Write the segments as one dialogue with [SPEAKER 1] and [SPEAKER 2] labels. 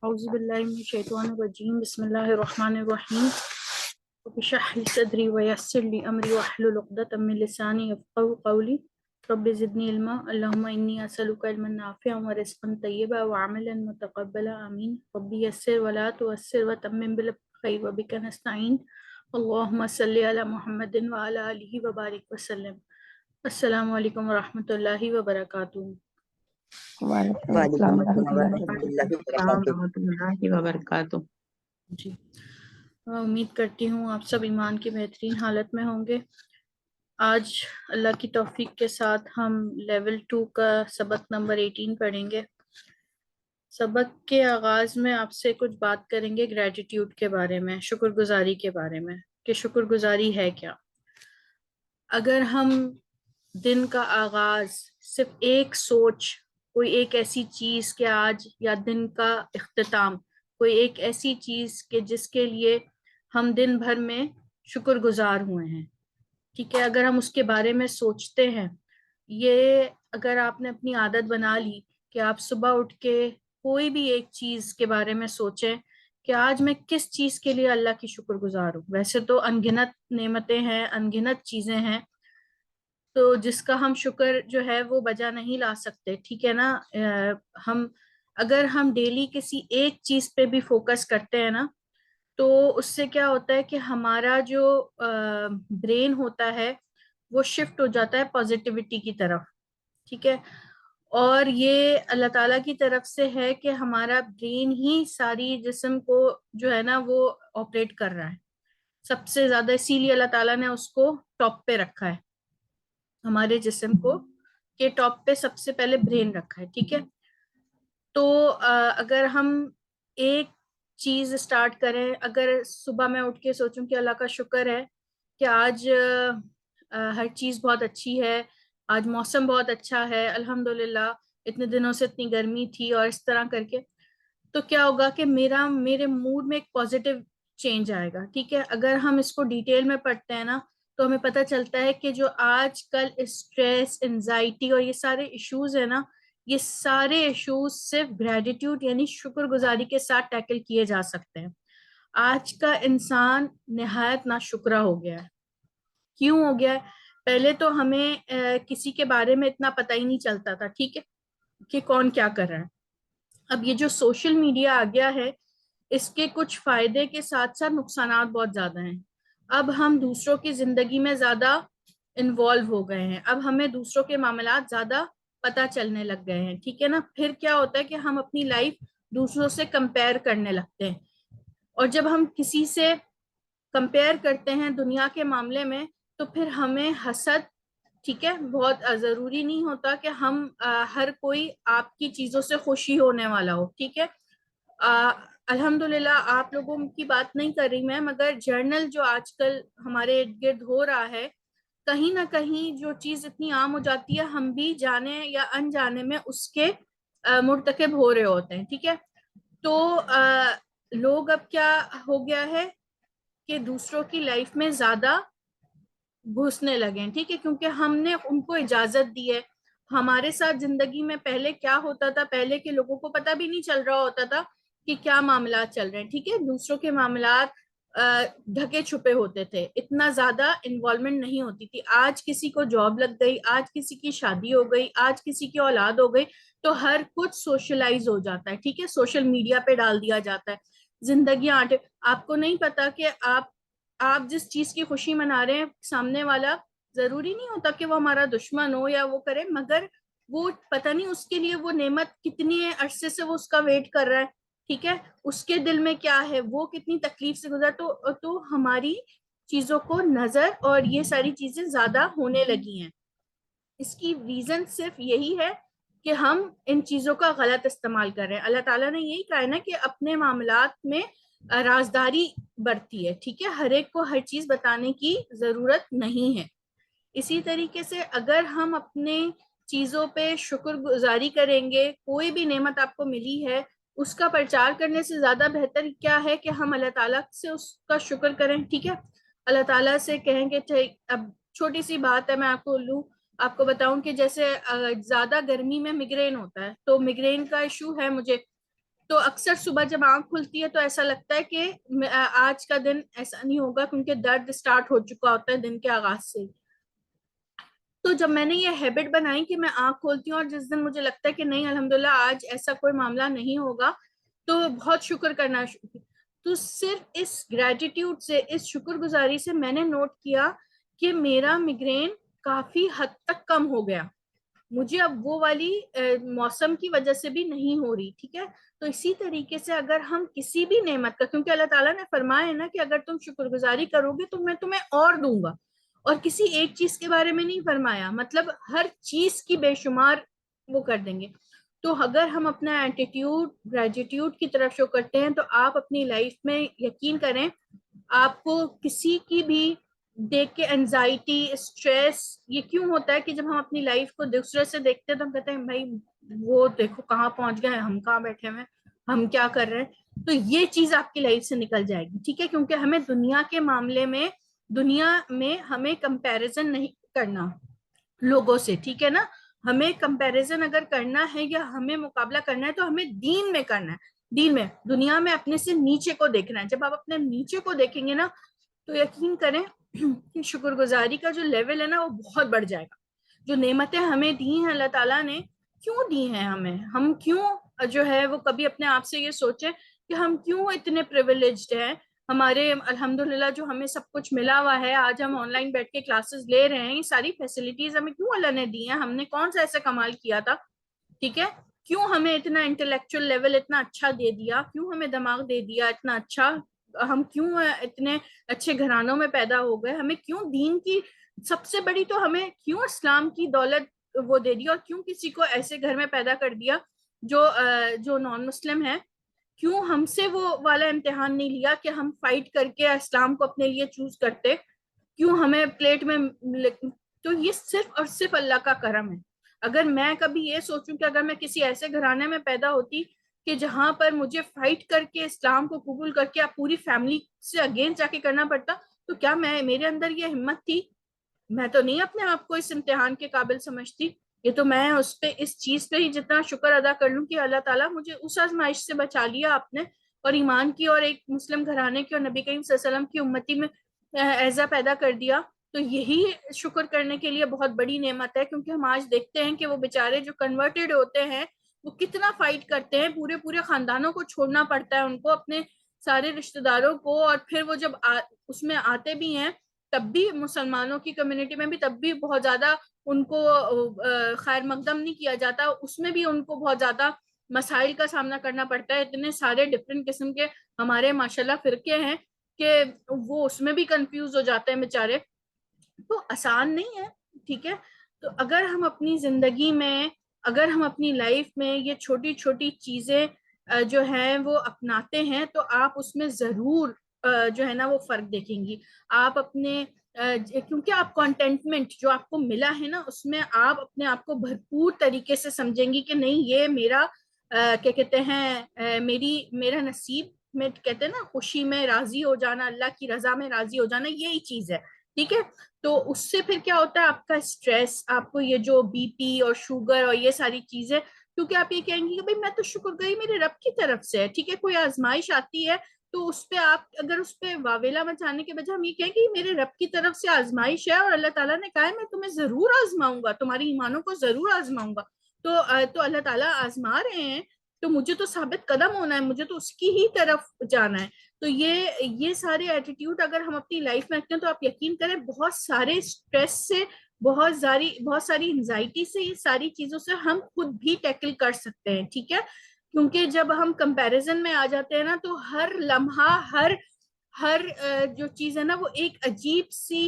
[SPEAKER 1] اعوذ باللہ من الشیطان الرجیم بسم اللہ الرحمن الرحیم رب اشرح لی صدری ویسر لی امری واحلل عقدۃ من لسانی یفقهوا قولی رب زدنی علما اللہم انی اسألک علما نافعا ورزقا طیبا وعملا متقبلا آمین رب یسر ولا تعسر وتمم بالخیر وبک نستعین اللہم صلی علی محمد وعلی آلہ وبارک وسلم۔ السلام علیکم ورحمۃ اللہ وبرکاتہ۔
[SPEAKER 2] وعلیکم
[SPEAKER 3] وعلیکم
[SPEAKER 2] السلام
[SPEAKER 3] السلام
[SPEAKER 2] ورحمۃ اللہ
[SPEAKER 3] ورحمۃ اللہ
[SPEAKER 4] السلام
[SPEAKER 3] وبرکاتہ۔
[SPEAKER 4] ورحمۃ اللہ وبرکاتہ۔
[SPEAKER 1] جی، امید کرتی ہوں آپ سب ایمان کی بہترین حالت میں ہوں گے۔ آج اللہ کی توفیق کے ساتھ ہم لیول 2 کا سبق نمبر 18 پڑھیں گے۔ سبق کے آغاز میں آپ سے کچھ بات کریں گے گریٹیٹیوڈ کے بارے میں، شکر گزاری کے بارے میں کہ شکر گزاری ہے کیا۔ اگر ہم دن کا آغاز صرف ایک سوچ، کوئی ایک ایسی چیز کہ آج، یا دن کا اختتام کوئی ایک ایسی چیز کہ جس کے لیے ہم دن بھر میں شکر گزار ہوئے ہیں، ٹھیک ہے، اگر ہم اس کے بارے میں سوچتے ہیں، یہ اگر آپ نے اپنی عادت بنا لی کہ آپ صبح اٹھ کے کوئی بھی ایک چیز کے بارے میں سوچیں کہ آج میں کس چیز کے لیے اللہ کی شکر گزار ہوں۔ ویسے تو انگنت نعمتیں ہیں، انگنت چیزیں ہیں، تو جس کا ہم شکر جو ہے وہ بجا نہیں لا سکتے، ٹھیک ہے نا۔ اگر ہم ڈیلی کسی ایک چیز پہ بھی فوکس کرتے ہیں نا، تو اس سے کیا ہوتا ہے کہ ہمارا جو برین ہوتا ہے وہ شفٹ ہو جاتا ہے پازیٹیوٹی کی طرف، ٹھیک ہے۔ اور یہ اللہ تعالیٰ کی طرف سے ہے کہ ہمارا برین ہی ساری جسم کو جو ہے نا وہ آپریٹ کر رہا ہے سب سے زیادہ، اسی لیے اللہ تعالیٰ نے اس کو ٹاپ پہ رکھا ہے، ہمارے جسم کو کہ ٹاپ پہ سب سے پہلے برین رکھا ہے، ٹھیک ہے۔ تو اگر ہم ایک چیز سٹارٹ کریں، اگر صبح میں اٹھ کے سوچوں کہ اللہ کا شکر ہے کہ آج ہر چیز بہت اچھی ہے، آج موسم بہت اچھا ہے الحمدللہ، اتنے دنوں سے اتنی گرمی تھی، اور اس طرح کر کے، تو کیا ہوگا کہ میرے موڈ میں ایک پازیٹیو چینج آئے گا، ٹھیک ہے۔ اگر ہم اس کو ڈیٹیل میں پڑھتے ہیں نا، تو ہمیں پتہ چلتا ہے کہ جو آج کل اسٹریس، انزائٹی اور یہ سارے ایشوز ہیں نا، یہ سارے ایشوز صرف گریٹیٹیوڈ یعنی شکر گزاری کے ساتھ ٹیکل کیے جا سکتے ہیں۔ آج کا انسان نہایت ناشکرا ہو گیا ہے۔ کیوں ہو گیا ہے؟ پہلے تو ہمیں کسی کے بارے میں اتنا پتہ ہی نہیں چلتا تھا، ٹھیک ہے، کہ کون کیا کر رہا ہے۔ اب یہ جو سوشل میڈیا آ گیا ہے، اس کے کچھ فائدے کے ساتھ ساتھ نقصانات بہت زیادہ ہیں۔ اب ہم دوسروں کی زندگی میں زیادہ انوالو ہو گئے ہیں، اب ہمیں دوسروں کے معاملات زیادہ پتہ چلنے لگ گئے ہیں، ٹھیک ہے نا۔ پھر کیا ہوتا ہے کہ ہم اپنی لائف دوسروں سے کمپیئر کرنے لگتے ہیں، اور جب ہم کسی سے کمپیئر کرتے ہیں دنیا کے معاملے میں، تو پھر ہمیں حسد، ٹھیک ہے، بہت ضروری نہیں ہوتا کہ ہم ہر کوئی آپ کی چیزوں سے خوشی ہونے والا ہو، ٹھیک ہے۔ الحمدللہ آپ لوگوں کی بات نہیں کر رہی میں، مگر جرنل جو آج کل ہمارے ارد گرد ہو رہا ہے، کہیں نہ کہیں جو چیز اتنی عام ہو جاتی ہے، ہم بھی جانے یا انجانے میں اس کے مرتکب ہو رہے ہوتے ہیں، ٹھیک ہے۔ تو لوگ اب کیا ہو گیا ہے کہ دوسروں کی لائف میں زیادہ گھسنے لگے ہیں، ٹھیک ہے، کیونکہ ہم نے ان کو اجازت دی ہے۔ ہمارے ساتھ زندگی میں پہلے کیا ہوتا تھا، پہلے کے لوگوں کو پتہ بھی نہیں چل رہا ہوتا تھا کہ کیا معاملات چل رہے ہیں، ٹھیک ہے، دوسروں کے معاملات ڈھکے چھپے ہوتے تھے، اتنا زیادہ انوالومنٹ نہیں ہوتی تھی۔ آج کسی کو جاب لگ گئی، آج کسی کی شادی ہو گئی، آج کسی کی اولاد ہو گئی، تو ہر کچھ سوشلائز ہو جاتا ہے، ٹھیک ہے، سوشل میڈیا پہ ڈال دیا جاتا ہے، زندگیاں آپ کو نہیں پتا کہ آپ جس چیز کی خوشی منا رہے ہیں، سامنے والا ضروری نہیں ہوتا کہ وہ ہمارا دشمن ہو یا وہ کرے، مگر وہ پتہ نہیں اس کے لیے وہ نعمت کتنی عرصے سے وہ اس کا ویٹ کر رہا ہے، ٹھیک ہے، اس کے دل میں کیا ہے، وہ کتنی تکلیف سے گزر، تو ہماری چیزوں کو نظر اور یہ ساری چیزیں زیادہ ہونے لگی ہیں۔ اس کی ریزن صرف یہی ہے کہ ہم ان چیزوں کا غلط استعمال کر رہے ہیں۔ اللہ تعالیٰ نے یہی کہا ہے نا کہ اپنے معاملات میں رازداری برتی ہے، ٹھیک ہے، ہر ایک کو ہر چیز بتانے کی ضرورت نہیں ہے۔ اسی طریقے سے اگر ہم اپنے چیزوں پہ شکر گزاری کریں گے، کوئی بھی نعمت آپ کو ملی ہے اس کا پرچار کرنے سے زیادہ بہتر کیا ہے کہ ہم اللہ تعالیٰ سے اس کا شکر کریں، ٹھیک ہے، اللہ تعالیٰ سے کہیں گے۔ اب چھوٹی سی بات ہے، میں آپ کو بتاؤں کہ جیسے زیادہ گرمی میں مگرین ہوتا ہے، تو مگرین کا ایشو ہے مجھے، تو اکثر صبح جب آنکھ کھلتی ہے تو ایسا لگتا ہے کہ آج کا دن ایسا نہیں ہوگا، کیونکہ درد سٹارٹ ہو چکا ہوتا ہے دن کے آغاز سے. تو جب میں نے یہ ہیبٹ بنائی کہ میں آنکھ کھولتی ہوں اور جس دن مجھے لگتا ہے کہ نہیں الحمدللہ آج ایسا کوئی معاملہ نہیں ہوگا، تو بہت شکر کرنا شروع. تو صرف اس گریٹیٹیوڈ سے، اس شکر گزاری سے میں نے نوٹ کیا کہ میرا میگرین کافی حد تک کم ہو گیا. مجھے اب وہ والی موسم کی وجہ سے بھی نہیں ہو رہی. ٹھیک ہے. تو اسی طریقے سے اگر ہم کسی بھی نعمت کا، کیونکہ اللہ تعالیٰ نے فرمایا ہے نا کہ اگر تم شکر گزاری کرو گے تو میں تمہیں اور دوں گا، اور کسی ایک چیز کے بارے میں نہیں فرمایا، مطلب ہر چیز کی بے شمار وہ کر دیں گے. تو اگر ہم اپنا ایٹیٹیوڈ گریجیٹیوڈ کی طرف شو کرتے ہیں تو آپ اپنی لائف میں یقین کریں آپ کو کسی کی بھی دیکھ کے انزائٹی، اسٹریس، یہ کیوں ہوتا ہے کہ جب ہم اپنی لائف کو دوسرے سے دیکھتے ہیں تو ہم کہتے ہیں بھائی وہ دیکھو کہاں پہنچ گئے، ہم کہاں بیٹھے ہوئے، ہم کیا کر رہے ہیں. تو یہ چیز آپ کی لائف سے نکل جائے گی. ٹھیک ہے. کیونکہ ہمیں دنیا کے معاملے میں، دنیا میں ہمیں کمپیریزن نہیں کرنا لوگوں سے. ٹھیک ہے نا. ہمیں کمپیریزن اگر کرنا ہے یا ہمیں مقابلہ کرنا ہے تو ہمیں دین میں کرنا ہے. دین میں، دنیا میں اپنے سے نیچے کو دیکھنا ہے. جب آپ اپنے نیچے کو دیکھیں گے نا تو یقین کریں کہ شکر گزاری کا جو لیول ہے نا وہ بہت بڑھ جائے گا. جو نعمتیں ہمیں دی ہیں اللہ تعالیٰ نے، کیوں دی ہیں ہمیں، ہم کیوں جو ہے وہ کبھی اپنے آپ سے یہ سوچیں کہ ہم کیوں اتنے پریویلیجڈ ہیں. ہمارے الحمدللہ جو ہمیں سب کچھ ملا ہوا ہے، آج ہم آن لائن بیٹھ کے کلاسز لے رہے ہیں، یہ ساری فیسلٹیز ہمیں کیوں اللہ نے دی ہیں. ہم نے کون سا ایسا کمال کیا تھا. ٹھیک ہے. کیوں ہمیں اتنا انٹلیکچوئل لیول اتنا اچھا دے دیا، کیوں ہمیں دماغ دے دیا اتنا اچھا، ہم کیوں اتنے اچھے گھرانوں میں پیدا ہو گئے، ہمیں کیوں دین کی سب سے بڑی تو ہمیں کیوں اسلام کی دولت وہ دے دی، اور کیوں کسی کو ایسے گھر میں پیدا کر دیا جو نان مسلم ہے. کیوں ہم سے وہ والا امتحان نہیں لیا کہ ہم فائٹ کر کے اسلام کو اپنے لیے چوز کرتے. کیوں ہمیں پلیٹ میں، تو یہ صرف اور صرف اللہ کا کرم ہے. اگر میں کبھی یہ سوچوں کہ اگر میں کسی ایسے گھرانے میں پیدا ہوتی کہ جہاں پر مجھے فائٹ کر کے اسلام کو قبول کر کے پوری فیملی سے اگینسٹ جا کے کرنا پڑتا، تو کیا میرے اندر یہ ہمت تھی؟ میں تو نہیں اپنے آپ کو اس امتحان کے قابل سمجھتی. یہ تو میں اس چیز پہ ہی جتنا شکر ادا کر لوں کہ اللہ تعالیٰ مجھے اس آزمائش سے بچا لیا آپ نے، اور ایمان کی اور ایک مسلم گھرانے کی اور نبی کریم صلی اللہ علیہ وسلم کی امتی میں ایزا پیدا کر دیا. تو یہی شکر کرنے کے لیے بہت بڑی نعمت ہے. کیونکہ ہم آج دیکھتے ہیں کہ وہ بیچارے جو کنورٹڈ ہوتے ہیں وہ کتنا فائٹ کرتے ہیں، پورے خاندانوں کو چھوڑنا پڑتا ہے ان کو، اپنے سارے رشتہ داروں کو، اور پھر وہ جب اس میں آتے بھی ہیں تب بھی مسلمانوں کی کمیونٹی میں بھی تب بھی بہت زیادہ ان کو خیر مقدم نہیں کیا جاتا. اس میں بھی ان کو بہت زیادہ مسائل کا سامنا کرنا پڑتا ہے. اتنے سارے ڈفرینٹ قسم کے ہمارے ماشاءاللہ فرقے ہیں کہ وہ اس میں بھی کنفیوز ہو جاتے ہیں بیچارے. تو آسان نہیں ہے. ٹھیک ہے. تو اگر ہم اپنی زندگی میں، اگر ہم اپنی لائف میں یہ چھوٹی چھوٹی چیزیں جو ہیں وہ اپناتے ہیں تو آپ اس میں ضرور جو ہے نا وہ فرق دیکھیں گی. آپ اپنے کیونکہ آپ کانٹینٹمنٹ جو آپ کو ملا ہے نا اس میں آپ اپنے آپ کو بھرپور طریقے سے سمجھیں گی کہ نہیں یہ میرا کیا کہتے ہیں میرا نصیب میں، کہتے ہیں نا خوشی میں راضی ہو جانا، اللہ کی رضا میں راضی ہو جانا، یہی چیز ہے. ٹھیک ہے. تو اس سے پھر کیا ہوتا ہے آپ کا اسٹریس، آپ کو یہ جو بی پی اور شوگر اور یہ ساری چیزیں، کیونکہ آپ یہ کہیں گے کہ بھائی میں تو شکر گئی میرے رب کی طرف سے ہے. ٹھیک ہے. کوئی آزمائش آتی ہے تو اس پہ آپ اگر اس پہ واویلا مچانے کے بجائے ہم یہ کہیں کہ میرے رب کی طرف سے آزمائش ہے اور اللہ تعالیٰ نے کہا ہے میں تمہیں ضرور آزماؤں گا، تمہاری ایمانوں کو ضرور آزماؤں گا. تو اللہ تعالیٰ آزما رہے ہیں تو مجھے تو ثابت قدم ہونا ہے، مجھے تو اس کی ہی طرف جانا ہے. تو یہ سارے ایٹیٹیوڈ اگر ہم اپنی لائف میں رکھتے ہیں تو آپ یقین کریں بہت سارے اسٹریس سے، بہت ساری انزائٹی سے، یہ ساری چیزوں سے ہم خود بھی ٹیکل کر سکتے ہیں. ٹھیک ہے. کیونکہ جب ہم کمپیریزن میں آ جاتے ہیں نا تو ہر لمحہ ہر جو چیز ہے نا وہ ایک عجیب سی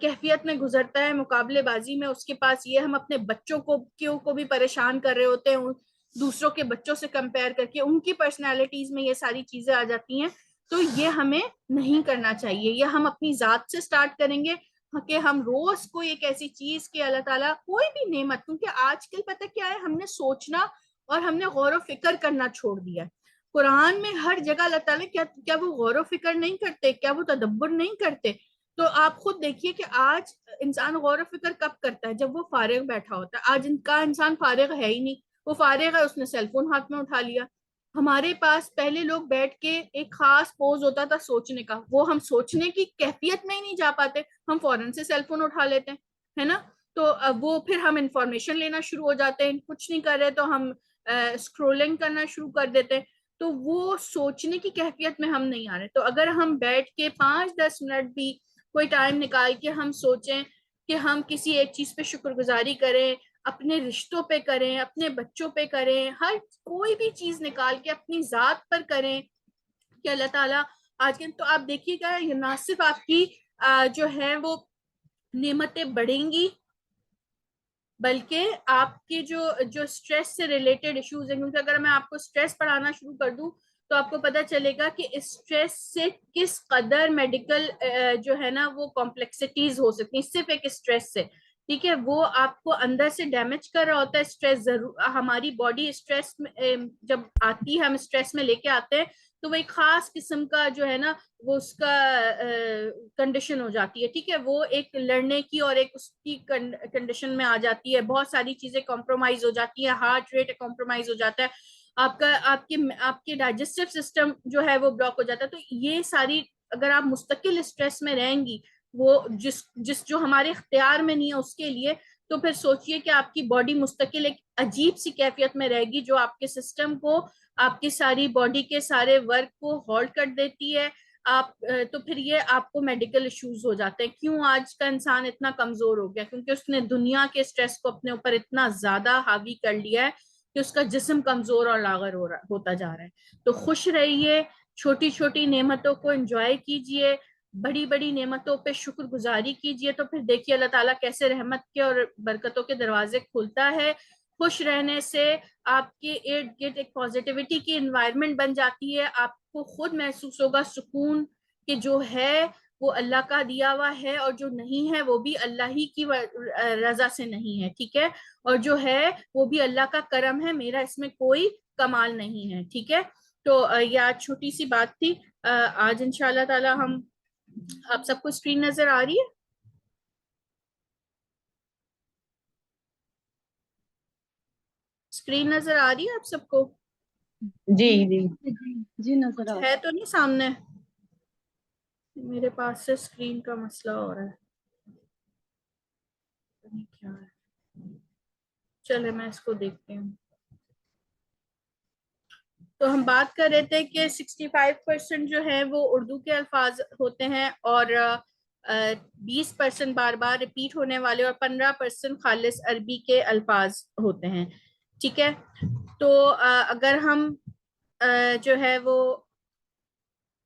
[SPEAKER 1] کیفیت میں گزرتا ہے مقابلے بازی میں. اس کے پاس یہ ہم اپنے بچوں کو بھی پریشان کر رہے ہوتے ہیں دوسروں کے بچوں سے کمپیئر کر کے، ان کی پرسنالٹیز میں یہ ساری چیزیں آ جاتی ہیں. تو یہ ہمیں نہیں کرنا چاہیے. یہ ہم اپنی ذات سے سٹارٹ کریں گے کہ ہم روز کوئی ایک ایسی چیز کہ اللہ تعالیٰ کوئی بھی نعمت، کیونکہ آج کل پتہ کیا ہے ہم نے سوچنا اور ہم نے غور و فکر کرنا چھوڑ دیا. قرآن میں ہر جگہ اللہ تعالیٰ کیا وہ غور و فکر نہیں کرتے، کیا وہ تدبر نہیں کرتے؟ تو آپ خود دیکھیے کہ آج انسان غور و فکر کب کرتا ہے؟ جب وہ فارغ بیٹھا ہوتا ہے. آج ان کا انسان فارغ ہے ہی نہیں. وہ فارغ ہے، اس نے سیل فون ہاتھ میں اٹھا لیا. ہمارے پاس پہلے لوگ بیٹھ کے ایک خاص پوز ہوتا تھا سوچنے کا، وہ ہم سوچنے کی کیفیت میں ہی نہیں جا پاتے، ہم فوراً سے سیل فون اٹھا لیتے ہیں، ہے نا. تو وہ پھر ہم انفارمیشن لینا شروع ہو جاتے ہیں، کچھ نہیں کر رہے تو ہم اسکرولنگ کرنا شروع کر دیتے ہیں. تو وہ سوچنے کی کیفیت میں ہم نہیں آ رہے. تو اگر ہم بیٹھ کے 5-10 منٹ بھی کوئی ٹائم نکال کے ہم سوچیں کہ ہم کسی ایک چیز پہ شکر گزاری کریں، اپنے رشتوں پہ کریں، اپنے بچوں پہ کریں، ہر کوئی بھی چیز نکال کے اپنی ذات پر کریں کہ اللہ تعالیٰ آج کے تو آپ دیکھیے گا نہ صرف آپ کی جو ہے وہ نعمتیں بڑھیں گی، بلکہ آپ کے جو اسٹریس سے ریلیٹڈ ایشوز ہیں، کیونکہ اگر میں آپ کو اسٹریس پڑھانا شروع کر دوں تو آپ کو پتا چلے گا کہ اسٹریس سے کس قدر میڈیکل جو ہے نا وہ کمپلیکسٹیز ہو سکتی ہیں صرف ایک اسٹریس سے. ٹھیک ہے، وہ آپ کو اندر سے ڈیمیج کر رہا ہوتا ہے. اسٹریس ضرور ہماری باڈی اسٹریس جب آتی ہے، ہم اسٹریس میں لے کے آتے ہیں تو وہ ایک خاص قسم کا جو ہے نا وہ اس کا کنڈیشن ہو جاتی ہے. ٹھیک ہے، وہ ایک لڑنے کی اور ایک اس کی کنڈیشن میں آ جاتی ہے. بہت ساری چیزیں کمپرومائز ہو جاتی ہیں، ہارٹ ریٹ کمپرومائز ہو جاتا ہے، آپ کے ڈائجسٹو سسٹم جو ہے وہ بلاک ہو جاتا ہے. تو یہ ساری اگر آپ مستقل اسٹریس میں رہیں گی، وہ جس جو ہمارے اختیار میں نہیں ہے اس کے لیے، تو پھر سوچئے کہ آپ کی باڈی مستقل ایک عجیب سی کیفیت میں رہے گی جو آپ کے سسٹم کو، آپ کی ساری باڈی کے سارے ورک کو ہالٹ کر دیتی ہے. تو پھر یہ آپ کو میڈیکل ایشوز ہو جاتے ہیں. کیوں آج کا انسان اتنا کمزور ہو گیا؟ کیونکہ اس نے دنیا کے اسٹریس کو اپنے اوپر اتنا زیادہ حاوی کر لیا ہے کہ اس کا جسم کمزور اور لاغر ہوتا جا رہا ہے. تو خوش رہیے، چھوٹی چھوٹی نعمتوں کو انجوائے کیجئے، بڑی بڑی نعمتوں پہ شکر گزاری کیجئے. تو پھر دیکھیے اللہ تعالیٰ کیسے رحمت کے اور برکتوں کے دروازے کھولتا ہے. خوش رہنے سے آپ کے ارد گرد ایک پازیٹیوٹی کی انوائرمنٹ بن جاتی ہے. آپ کو خود محسوس ہوگا سکون کہ جو ہے وہ اللہ کا دیا ہوا ہے، اور جو نہیں ہے وہ بھی اللہ ہی کی رضا سے نہیں ہے. ٹھیک ہے، اور جو ہے وہ بھی اللہ کا کرم ہے، میرا اس میں کوئی کمال نہیں ہے. ٹھیک ہے، تو یہ آج چھوٹی سی بات تھی. آج انشاءاللہ تعالی ہم، آپ سب کو اسکرین نظر آ رہی ہے؟ اسکرین نظر آ رہی ہے آپ سب کو؟
[SPEAKER 2] جی جی جی نظر آ
[SPEAKER 1] کچھ ہے تو نہیں سامنے؟ میرے پاس سے اسکرین کا مسئلہ ہو رہا ہے، کیا ہے. چلے میں اس کو دیکھتی ہوں. تو ہم بات کر رہے تھے کہ 65% جو ہے وہ اردو کے الفاظ ہوتے ہیں، اور 20% بار بار ریپیٹ ہونے والے، اور 15% خالص عربی کے الفاظ ہوتے ہیں. ٹھیک ہے، تو اگر ہم جو ہے وہ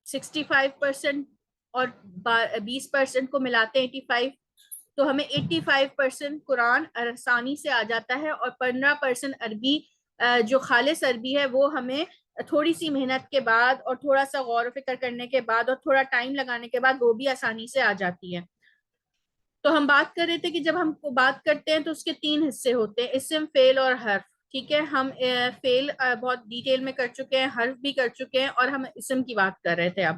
[SPEAKER 1] 65% اور 20% کو ملاتے ہیں 85، تو ہمیں 85% قرآن آسانی سے آ جاتا ہے، اور 15% عربی جو خالص عربی ہے وہ ہمیں تھوڑی سی محنت کے بعد اور تھوڑا سا غور و فکر کرنے کے بعد اور تھوڑا ٹائم لگانے کے بعد وہ بھی آسانی سے آ جاتی ہے. تو ہم بات کر رہے تھے کہ جب ہم بات کرتے ہیں تو اس کے 3 حصے ہوتے ہیں، اسم، فعل اور حرف. ٹھیک ہے، ہم فعل بہت ڈیٹیل میں کر چکے ہیں، حرف بھی کر چکے ہیں، اور ہم اسم کی بات کر رہے تھے. اب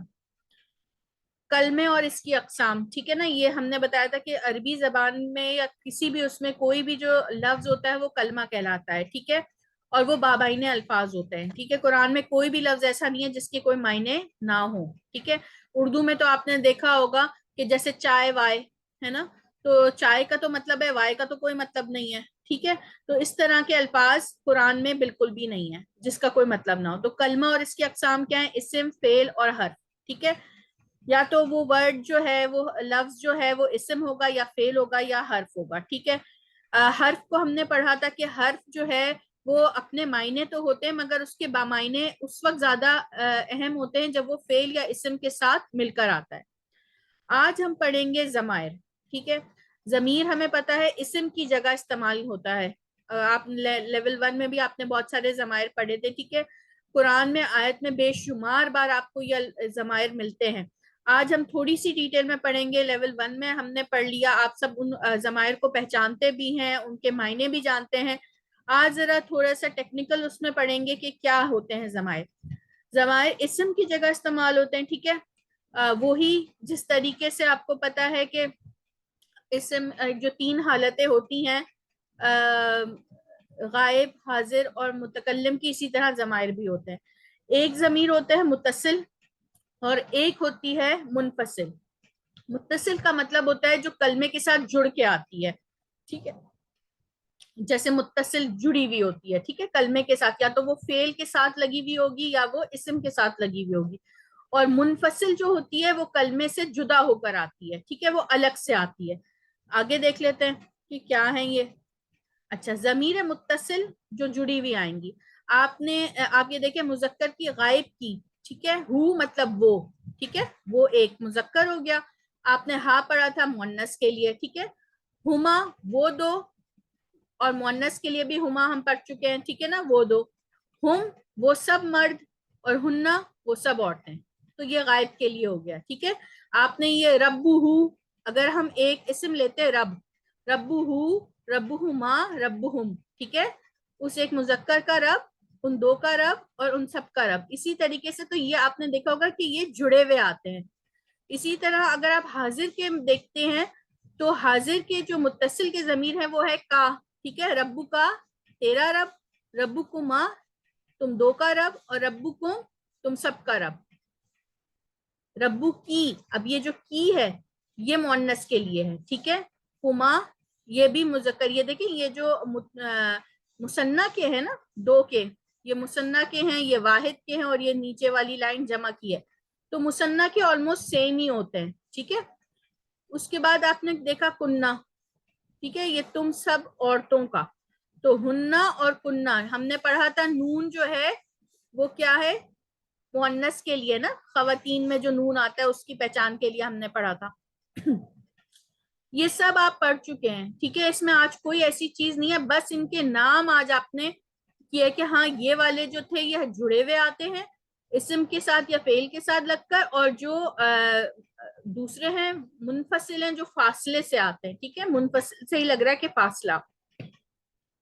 [SPEAKER 1] کلمے اور اس کی اقسام. ٹھیک ہے نا، یہ ہم نے بتایا تھا کہ عربی زبان میں یا کسی بھی اس میں کوئی بھی جو لفظ ہوتا ہے وہ کلمہ کہلاتا ہے. ٹھیک ہے، اور وہ بامعنی الفاظ ہوتے ہیں. ٹھیک ہے، قرآن میں کوئی بھی لفظ ایسا نہیں ہے جس کے کوئی معنی نہ ہو. ٹھیک ہے، اردو میں تو آپ نے دیکھا ہوگا کہ جیسے چائے وائے ہے نا، تو چائے کا تو مطلب ہے، وائے کا تو کوئی مطلب نہیں ہے. ٹھیک ہے، تو اس طرح کے الفاظ قرآن میں بالکل بھی نہیں ہے جس کا کوئی مطلب نہ ہو. تو کلمہ اور اس کی اقسام کیا ہیں؟ اسم، فعل اور حرف. ٹھیک ہے، یا تو وہ ورڈ جو ہے وہ لفظ جو ہے وہ اسم ہوگا یا فعل ہوگا یا حرف ہوگا. ٹھیک ہے، حرف کو ہم نے پڑھا تھا کہ حرف جو ہے وہ اپنے معنی تو ہوتے ہیں مگر اس کے بامعنی اس وقت زیادہ اہم ہوتے ہیں جب وہ فعل یا اسم کے ساتھ مل کر آتا ہے. آج ہم پڑھیں گے ضمائر. ٹھیک ہے، ضمیر ہمیں پتا ہے اسم کی جگہ استعمال ہوتا ہے. آپ لیول 1 میں بھی آپ نے بہت سارے ضمائر پڑھے تھے. ٹھیک ہے، قرآن میں آیت میں بے شمار بار آپ کو یہ ضمائر ملتے ہیں. آج ہم تھوڑی سی ڈیٹیل میں پڑھیں گے. لیول 1 میں ہم نے پڑھ لیا، آپ سب ان ضمائر کو پہچانتے بھی ہیں، ان کے معنی بھی جانتے ہیں. آج ذرا تھوڑا سا ٹیکنیکل اس میں پڑھیں گے کہ کیا ہوتے ہیں ضمائر. ضمائر اسم کی جگہ استعمال ہوتے ہیں. ٹھیک ہے، وہی جس طریقے سے آپ کو پتا ہے کہ اسم جو 3 حالتیں ہوتی ہیں، غائب، حاضر اور متکلم کی، اسی طرح ضمائر بھی ہوتے ہیں. ایک ضمیر ہوتا ہے متصل اور ایک ہوتی ہے منفصل. متصل کا مطلب ہوتا ہے جو کلمے کے ساتھ جڑ کے آتی ہے, ٹھیک ہے, جیسے متصل جڑی ہوئی ہوتی ہے, ٹھیک ہے, کلمے کے ساتھ, یا تو وہ فعل کے ساتھ لگی ہوئی ہوگی یا وہ اسم کے ساتھ لگی ہوئی ہوگی. اور منفصل جو ہوتی ہے وہ کلمے سے جدا ہو کر آتی ہے, ٹھیک ہے, وہ الگ سے آتی ہے. آگے دیکھ لیتے ہیں کہ کیا ہے یہ. اچھا, ضمیر متصل جو جڑی ہوئی آئیں گی. آپ یہ دیکھیں مذکر کی غائب کی, ٹھیک ہے, ہو مطلب وہ, ٹھیک ہے, وہ ایک مذکر ہو گیا. آپ نے ہاں پڑھا تھا مؤنث کے لیے, ٹھیک ہے. ہما وہ دو, اور مؤنث کے لیے بھی ہما ہم پڑھ چکے ہیں, ٹھیک ہے نا, وہ دو. ہم وہ سب مرد, اور ہننا وہ سب عورتیں. تو یہ غائب کے لیے ہو گیا, ٹھیک ہے. آپ نے یہ ربہ, اگر ہم ایک اسم لیتے رب, ربہ, ربہما, ربہم, ٹھیک ہے, اس ایک مذکر کا رب, ان دو کا رب اور ان سب کا رب. اسی طریقے سے تو یہ آپ نے دیکھا ہوگا کہ یہ جڑے ہوئے آتے ہیں. اسی طرح اگر آپ حاضر کے دیکھتے ہیں تو حاضر کے جو متصل کے ضمیر ہے وہ ہے کا, ٹھیک ہے, ربو کا تیرا رب, ربو کما تم دو کا رب, اور ربو کم تم سب کا رب. ربو کی, اب یہ جو کی ہے یہ مؤنث کے لیے ہے, ٹھیک ہے. کما یہ بھی مذکر, یہ دیکھیں یہ جو مثنیٰ کے ہیں نا, دو کے, یہ مثنیٰ کے ہیں, یہ واحد کے ہیں, اور یہ نیچے والی لائن جمع کی ہے. تو مثنیٰ کے آلموسٹ سیم ہی ہوتے ہیں, ٹھیک ہے. اس کے بعد آپ نے دیکھا کننا, ٹھیک ہے, یہ تم سب عورتوں کا. تو ہننا اور کننا ہم نے پڑھا تھا, نون جو ہے وہ کیا ہے, مؤنث کے لیے نا, خواتین میں جو نون آتا ہے اس کی پہچان کے لیے ہم نے پڑھا تھا. یہ سب آپ پڑھ چکے ہیں, ٹھیک ہے. اس میں آج کوئی ایسی چیز نہیں ہے, بس ان کے نام آج آپ نے کیے کہ ہاں یہ والے جو تھے یہ جڑے ہوئے آتے ہیں اسم کے ساتھ یا فعل کے ساتھ لگ کر, اور جو دوسرے ہیں منفصل ہیں جو فاصلے سے آتے ہیں, ٹھیک ہے. منفصل سے ہی لگ رہا ہے کہ فاصلہ.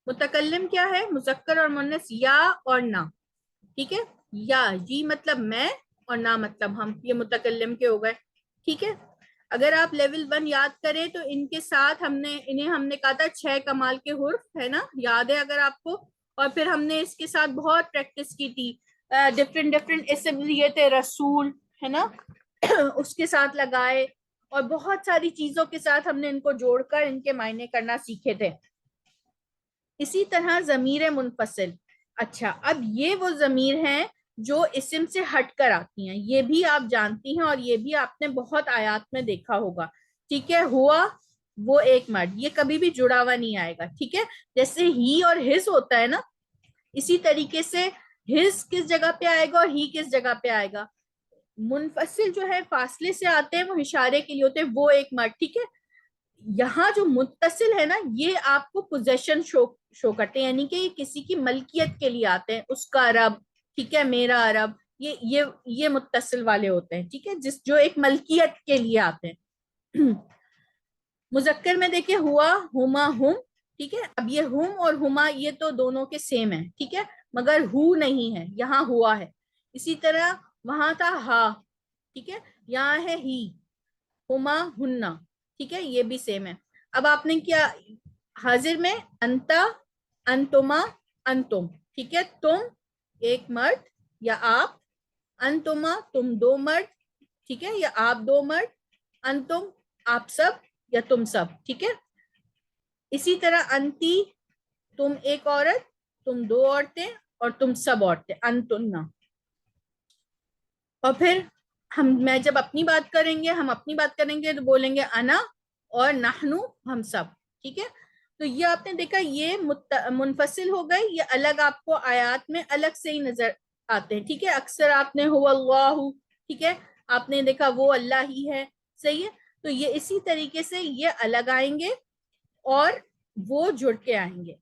[SPEAKER 1] متکلم کیا ہے, مذکر اور مؤنث یا اور نہ, ٹھیک ہے. یا جی مطلب میں, اور نہ مطلب ہم, یہ متکلم کے ہو گئے, ٹھیک ہے. اگر آپ لیول 1 یاد کریں تو ان کے ساتھ ہم نے کہا تھا 6 کمال کے حرف ہے نا, یاد ہے اگر آپ کو. اور پھر ہم نے اس کے ساتھ بہت پریکٹس کی تھی, ڈفرینٹ اسم لیے تھے, رسول ہے نا, اس کے ساتھ لگائے, اور بہت ساری چیزوں کے ساتھ ہم نے ان کو جوڑ کر ان کے معنی کرنا سیکھے تھے. اسی طرح ضمیر منفصل. اچھا, اب یہ وہ ضمیر ہیں جو اسم سے ہٹ کر آتی ہیں, یہ بھی آپ جانتی ہیں اور یہ بھی آپ نے بہت آیات میں دیکھا ہوگا, ٹھیک ہے. ہوا وہ ایک مرد, یہ کبھی بھی جڑا ہوا نہیں آئے گا, ٹھیک ہے. جیسے ہی اور ہز ہوتا ہے نا, اسی طریقے سے ہز کس جگہ پہ آئے گا اور ہی کس جگہ پہ آئے گا. منفصل جو ہے فاصلے سے آتے ہیں, وہ اشارے کے لیے ہوتے ہیں, وہ ایک مرد, ٹھیک ہے. یہاں جو متصل ہے نا, یہ آپ کو پوزیشن شو کرتے ہیں, یعنی کہ یہ کسی کی ملکیت کے لیے آتے ہیں, اس کا رب, ٹھیک ہے, میرا رب, یہ متصل والے ہوتے ہیں, ٹھیک ہے, جو ایک ملکیت کے لیے آتے ہیں. مذکر میں دیکھیں ہوا, ہما, ہم, ٹھیک ہے. اب یہ ہم اور ہما یہ تو دونوں کے سیم ہیں, ٹھیک ہے, مگر ہو نہیں ہے, یہاں ہوا ہے. اسی طرح وہاں تھا ہا, ٹھیک ہے, یہاں ہے ہی. ہما, ہننا, ٹھیک ہے, یہ بھی سیم ہے. اب آپ نے کیا حاضر میں, انتا, انتما, انتم, ٹھیک ہے, تم ایک مرد یا آپ, انتما تم دو مرد, ٹھیک ہے, یا آپ دو مرد, انتم آپ سب یا تم سب, ٹھیک ہے. اسی طرح انتی تم ایک عورت, تم دو عورتیں, اور تم سب عورتیں, انتنا. اور پھر میں جب اپنی بات کریں گے تو بولیں گے انا اور نحنو, ہم سب, ٹھیک ہے. تو یہ آپ نے دیکھا یہ منفصل ہو گئے, یہ الگ آپ کو آیات میں الگ سے ہی نظر آتے ہیں, ٹھیک ہے. اکثر آپ نے ہو اللہ, ٹھیک ہے, آپ نے دیکھا وہ اللہ ہی ہے, صحیح ہے. تو یہ اسی طریقے سے یہ الگ آئیں گے اور وہ جڑ کے آئیں گے.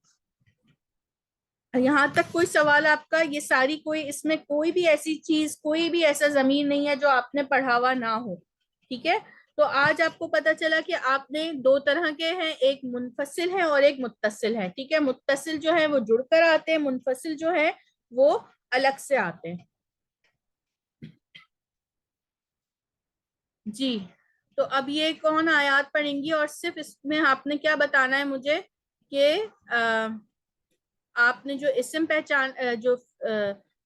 [SPEAKER 1] یہاں تک کوئی سوال آپ کا, یہ ساری کوئی اس میں کوئی بھی ایسی چیز, کوئی بھی ایسا ضمیر نہیں ہے جو آپ نے پڑھا ہوا نہ ہو, ٹھیک ہے. تو آج آپ کو پتا چلا کہ آپ نے دو طرح کے ہیں, ایک منفصل ہے اور ایک متصل ہے, ٹھیک ہے. متصل جو ہے وہ جڑ کر آتے ہیں, منفصل جو ہے وہ الگ سے آتے ہیں. جی, تو اب یہ کون آیات پڑھیں گی, اور صرف اس میں آپ نے کیا بتانا ہے مجھے کہ آپ نے جو اسم پہچان, جو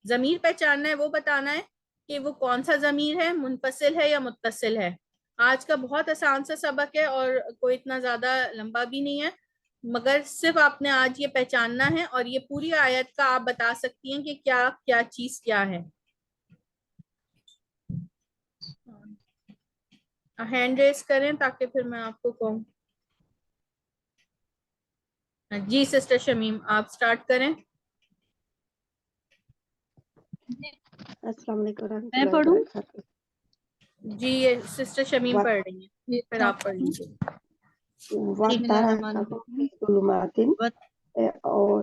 [SPEAKER 1] ضمیر پہچاننا ہے، وہ بتانا ہے کہ وہ کون سا ضمیر ہے، منفصل ہے یا متصل ہے. آج کا بہت آسان سا سبق ہے اور کوئی اتنا زیادہ لمبا بھی نہیں ہے، مگر صرف آپ نے آج یہ پہچاننا ہے اور یہ پوری آیت کا آپ بتا سکتی ہیں کہ کیا کیا چیز کیا ہے. ہینڈ ریز کریں تاکہ پھر میں آپ کو کہوں. جی سسٹر شمیم آپ سٹارٹ کریں.
[SPEAKER 2] السلام علیکم ورحمۃ
[SPEAKER 3] میں
[SPEAKER 2] اللہ
[SPEAKER 3] پڑھوں؟
[SPEAKER 2] وبرکاتہ.
[SPEAKER 1] جی یہ سسٹر شمیم پڑھ رہی ہیں، پھر آپ پڑھ لیجیے.
[SPEAKER 3] بسم اللہ الرحمن الرحیم.
[SPEAKER 2] ظلمات اور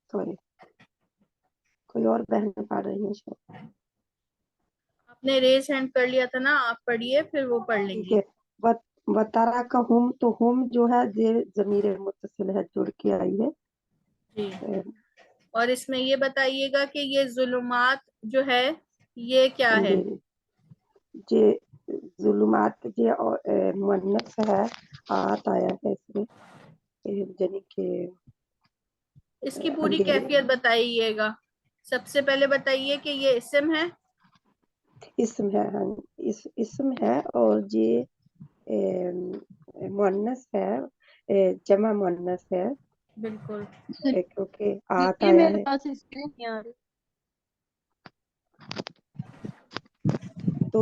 [SPEAKER 2] سوری کوئی اور بہن پڑھ رہی ہیں شاید.
[SPEAKER 1] آپ نے ریز ہینڈ کر لیا تھا نا، آپ پڑھیے پھر وہ پڑھ لیں
[SPEAKER 2] ٹھیک
[SPEAKER 1] گی.
[SPEAKER 2] ہے. وطارا کا ہم تو ہم جو ہے ضمیر متصل ہے، جڑ کے آئی ہے.
[SPEAKER 1] جی اور اس میں یہ بتائیے گا کہ یہ ظلمات جو ہے یہ کیا ہے؟
[SPEAKER 2] جی ظلمات جی مؤنث ہے، آت آیا ہے اس میں، یعنی کہ
[SPEAKER 1] اس کی پوری
[SPEAKER 2] اندھیرے.
[SPEAKER 1] کیفیت بتائیے گا. سب سے پہلے بتائیے کہ یہ اسم ہے.
[SPEAKER 2] اسم ہے، ہاں اسم ہے اور یہ مؤنث ہے، جمع مؤنث ہے
[SPEAKER 1] بالکل.
[SPEAKER 2] کیونکہ آت
[SPEAKER 3] یہ
[SPEAKER 2] آیا
[SPEAKER 3] میرے
[SPEAKER 2] ہے.
[SPEAKER 3] پاس اسکرین نہیں آ رہی.
[SPEAKER 2] تو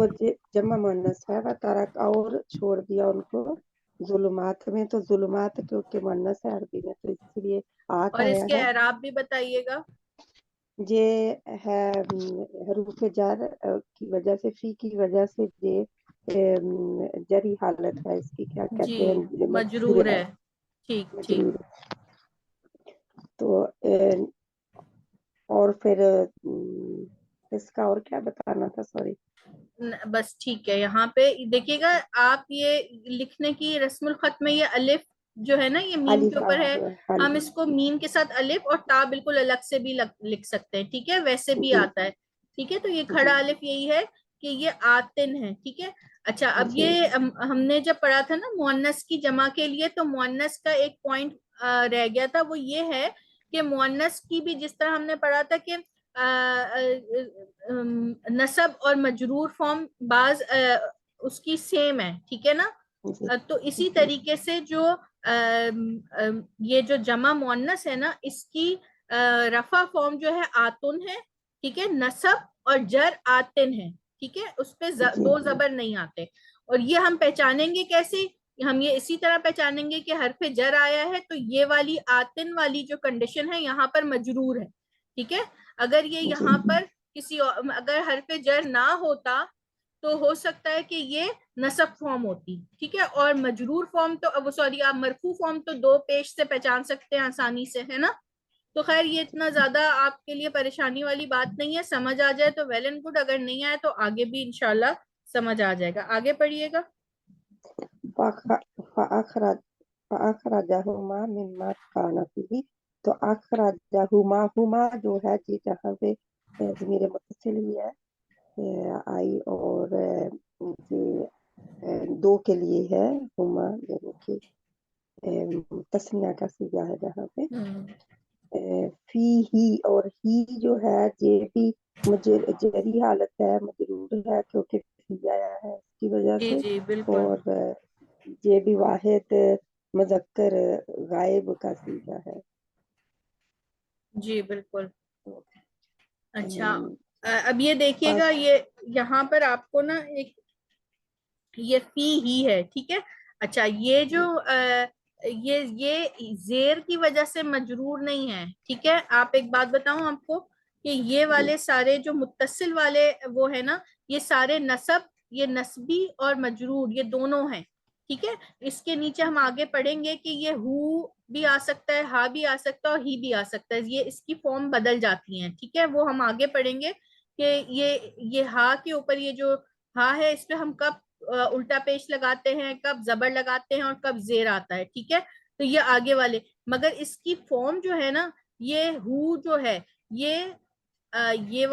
[SPEAKER 2] جمع مؤنث ہے، وطارا اور چھوڑ دیا ان کو ظلمات میں. تو ظلمات کیونکہ مؤنث ہے عربی میں تو اس لیے آت
[SPEAKER 1] اور اس
[SPEAKER 2] آیا
[SPEAKER 1] کے
[SPEAKER 2] ہے.
[SPEAKER 1] اعراب بھی بتائیے گا.
[SPEAKER 2] یہ ہے حروف جر کی وجہ سے، فی کی وجہ سے یہ جری حالت ہے اس کی، کیا
[SPEAKER 1] جی
[SPEAKER 2] کہتے ہیں، مجرور
[SPEAKER 1] مجرور
[SPEAKER 2] ہے،
[SPEAKER 1] ہے. ٹھیک ٹھیک.
[SPEAKER 2] مجرور. تو اور پھر اس کا اور کیا بتانا تھا، سوری.
[SPEAKER 1] بس ٹھیک ہے. یہاں پہ دیکھیے گا آپ، یہ لکھنے کی رسم الخط میں یہ الف جو ہے نا یہ میم کے
[SPEAKER 2] الف
[SPEAKER 1] اوپر ہے،
[SPEAKER 2] ہاں
[SPEAKER 1] ہم
[SPEAKER 2] جی
[SPEAKER 1] اس کو میم کے ساتھ الف اور تا بالکل الگ سے بھی لکھ سکتے ہیں. ٹھیک ہے ویسے بھی
[SPEAKER 2] جی
[SPEAKER 1] آتا ہے. ٹھیک ہے تو یہ
[SPEAKER 2] جی
[SPEAKER 1] کھڑا الف یہی ہے کہ یہ آتن ہے. ٹھیک ہے. اچھا اب
[SPEAKER 2] جی
[SPEAKER 1] یہ ہم نے جب پڑھا تھا نا مؤنث کی جمع کے لیے، تو مؤنث کا ایک پوائنٹ رہ گیا تھا، وہ یہ ہے کہ مؤنث کی بھی جس طرح ہم نے پڑھا تھا کہ نصب اور مجرور فارم بعض اس کی سیم ہے. ٹھیک ہے نا.
[SPEAKER 2] جی
[SPEAKER 1] تو اسی
[SPEAKER 2] جی
[SPEAKER 1] طریقے سے جو یہ جو جمع مؤنث ہے نا، اس کی رفع فارم جو ہے آتن ہے. ٹھیک ہے. نصب اور جر آتن ہے. ٹھیک ہے. اس پہ
[SPEAKER 2] جی
[SPEAKER 1] دو زبر نہیں آتے. اور یہ ہم پہچانیں گے کیسے؟ ہم یہ اسی طرح پہچانیں گے کہ حرف جر آیا ہے تو یہ والی آتن والی جو کنڈیشن ہے یہاں پر مجرور ہے. ٹھیک ہے. اگر یہ
[SPEAKER 2] جی
[SPEAKER 1] یہاں پر اگر حرف جر نہ ہوتا تو ہو سکتا ہے کہ یہ نصب فارم ہوتی. ٹھیک ہے. اور مجرور فارم تو سوری آپ مرفوع فارم تو دو پیش سے پہچان سکتے ہیں آسانی سے، ہے نا. تو خیر یہ اتنا زیادہ آپ کے لیے پریشانی والی بات نہیں ہے. سمجھ آ جائے تو ویل اینڈ گڈ، اگر نہیں آئے تو آگے بھی انشاءاللہ سمجھ آ جائے گا. آگے پڑھیے گا.
[SPEAKER 2] فَأَخْرَجَهُمَا مِمَّا كَانَ فِيهِ. تو أَخْرَجَهُمَا جو ہے جی جہاں پہ ضمیر متصل ہی ہے آئی، اور یہ دو کے لیے ہے ہما، یعنی کہ تسنیہ کا صیغہ ہے جہاں پہ. فی ہی اور ہی جو ہے یہ بھی جری حالت ہے، مجرور ہے کیونکہ فی آیا ہے اس کی وجہ
[SPEAKER 1] جی
[SPEAKER 2] سے.
[SPEAKER 1] جی بالکل.
[SPEAKER 2] اور یہ بھی واحد مذکر غائب کا صیغہ ہے.
[SPEAKER 1] جی بالکل. اچھا اب یہ دیکھیے گا، یہ یہاں پر آپ کو نا ایک یہ فی ہی ہے. ٹھیک ہے. اچھا یہ جو یہ زیر کی وجہ سے مجرور نہیں ہے. ٹھیک ہے. آپ ایک بات بتاؤں آپ کو کہ یہ والے سارے جو متصل والے وہ ہے نا، یہ سارے نصب، یہ نصبی اور مجرور یہ دونوں ہیں. ٹھیک ہے. اس کے نیچے ہم آگے پڑھیں گے کہ یہ ہو بھی آ سکتا ہے، ہا بھی آ سکتا ہے اور ہی بھی آ سکتا ہے. یہ اس کی فارم بدل جاتی ہیں. ٹھیک ہے. وہ ہم آگے پڑھیں گے کہ یہ ہا کے اوپر یہ جو ہا ہے اس پہ ہم کب الٹا پیش لگاتے ہیں، کب زبر لگاتے ہیں اور کب زیر آتا ہے. ٹھیک ہے. تو یہ آگے والے، مگر اس کی فارم جو ہے نا، یہ ہو جو ہے یہ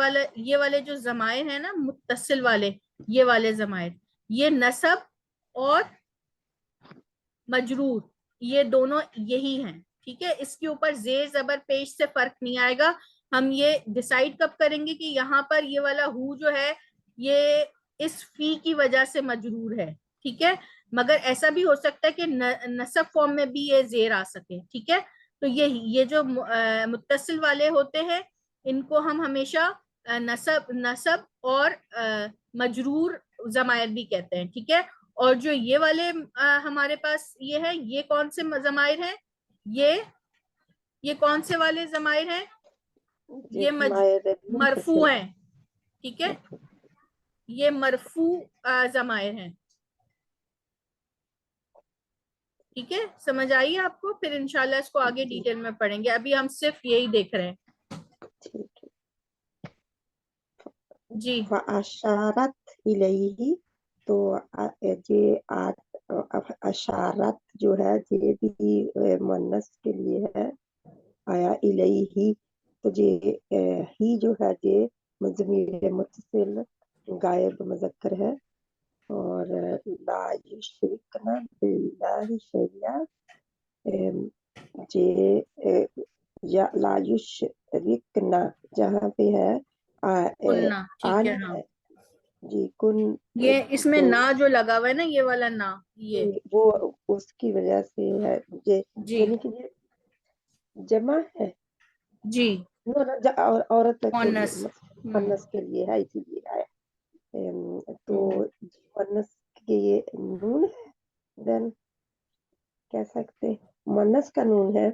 [SPEAKER 1] والے جو ضمائر ہیں نا متصل والے، یہ والے ضمائر یہ نصب اور مجرور یہ دونوں یہی ہیں. ٹھیک ہے. اس کے اوپر زیر زبر پیش سے فرق نہیں آئے گا. ہم یہ ڈیسائیڈ کب کریں گے کہ یہاں پر یہ والا ہو جو ہے یہ اس فی کی وجہ سے مجرور ہے، ٹھیک ہے، مگر ایسا بھی ہو سکتا ہے کہ نصب فارم میں بھی یہ زیر آ سکے، ٹھیک ہے. تو یہ جو متصل والے ہوتے ہیں ان کو ہم ہمیشہ نصب اور مجرور ضمائر بھی کہتے ہیں، ٹھیک ہے. اور جو یہ والے ہمارے پاس یہ ہے، یہ کون سے ضمائر ہیں؟ یہ کون سے والے ضمائر ہیں؟ یہ مرفوع ہیں، ٹھیک ہے، یہ مرفوع ضمائر ہیں، ٹھیک ہے. سمجھ آئیے آپ کو؟ پھر انشاءاللہ اس کو آگے ڈیٹیل میں پڑھیں گے، ابھی ہم صرف یہی دیکھ رہے ہیں. جی
[SPEAKER 2] اشارت الیہ، تو یہ اشارت جو ہے یہ بھی مؤنث کے لیے ہے، آیا الیہ، تو یہ ہی جو ہے یہ ضمیر متصل غائب مذکر ہے. اور لا یشرکنا باللہ شیئا، یا لا یشرکنا جہاں پہ ہے
[SPEAKER 1] کننا، ٹھیک ہے.
[SPEAKER 2] آن
[SPEAKER 1] ہاں
[SPEAKER 2] ہے جی کن،
[SPEAKER 1] یہ اس میں
[SPEAKER 2] تو
[SPEAKER 1] نا جو لگا ہوا ہے نا، یہ والا نا، یہ
[SPEAKER 2] وہ اس کی وجہ سے ہے،
[SPEAKER 1] جی
[SPEAKER 2] یعنی کہ یہ جمع ہے،
[SPEAKER 1] جی
[SPEAKER 2] عورت کے لیے
[SPEAKER 1] مؤنث.
[SPEAKER 2] مؤنث کے لیے ہے، اسی لیے آیا. تو مؤنث کے یہ نون ہے، دین کہہ سکتے مؤنث کا نون ہے.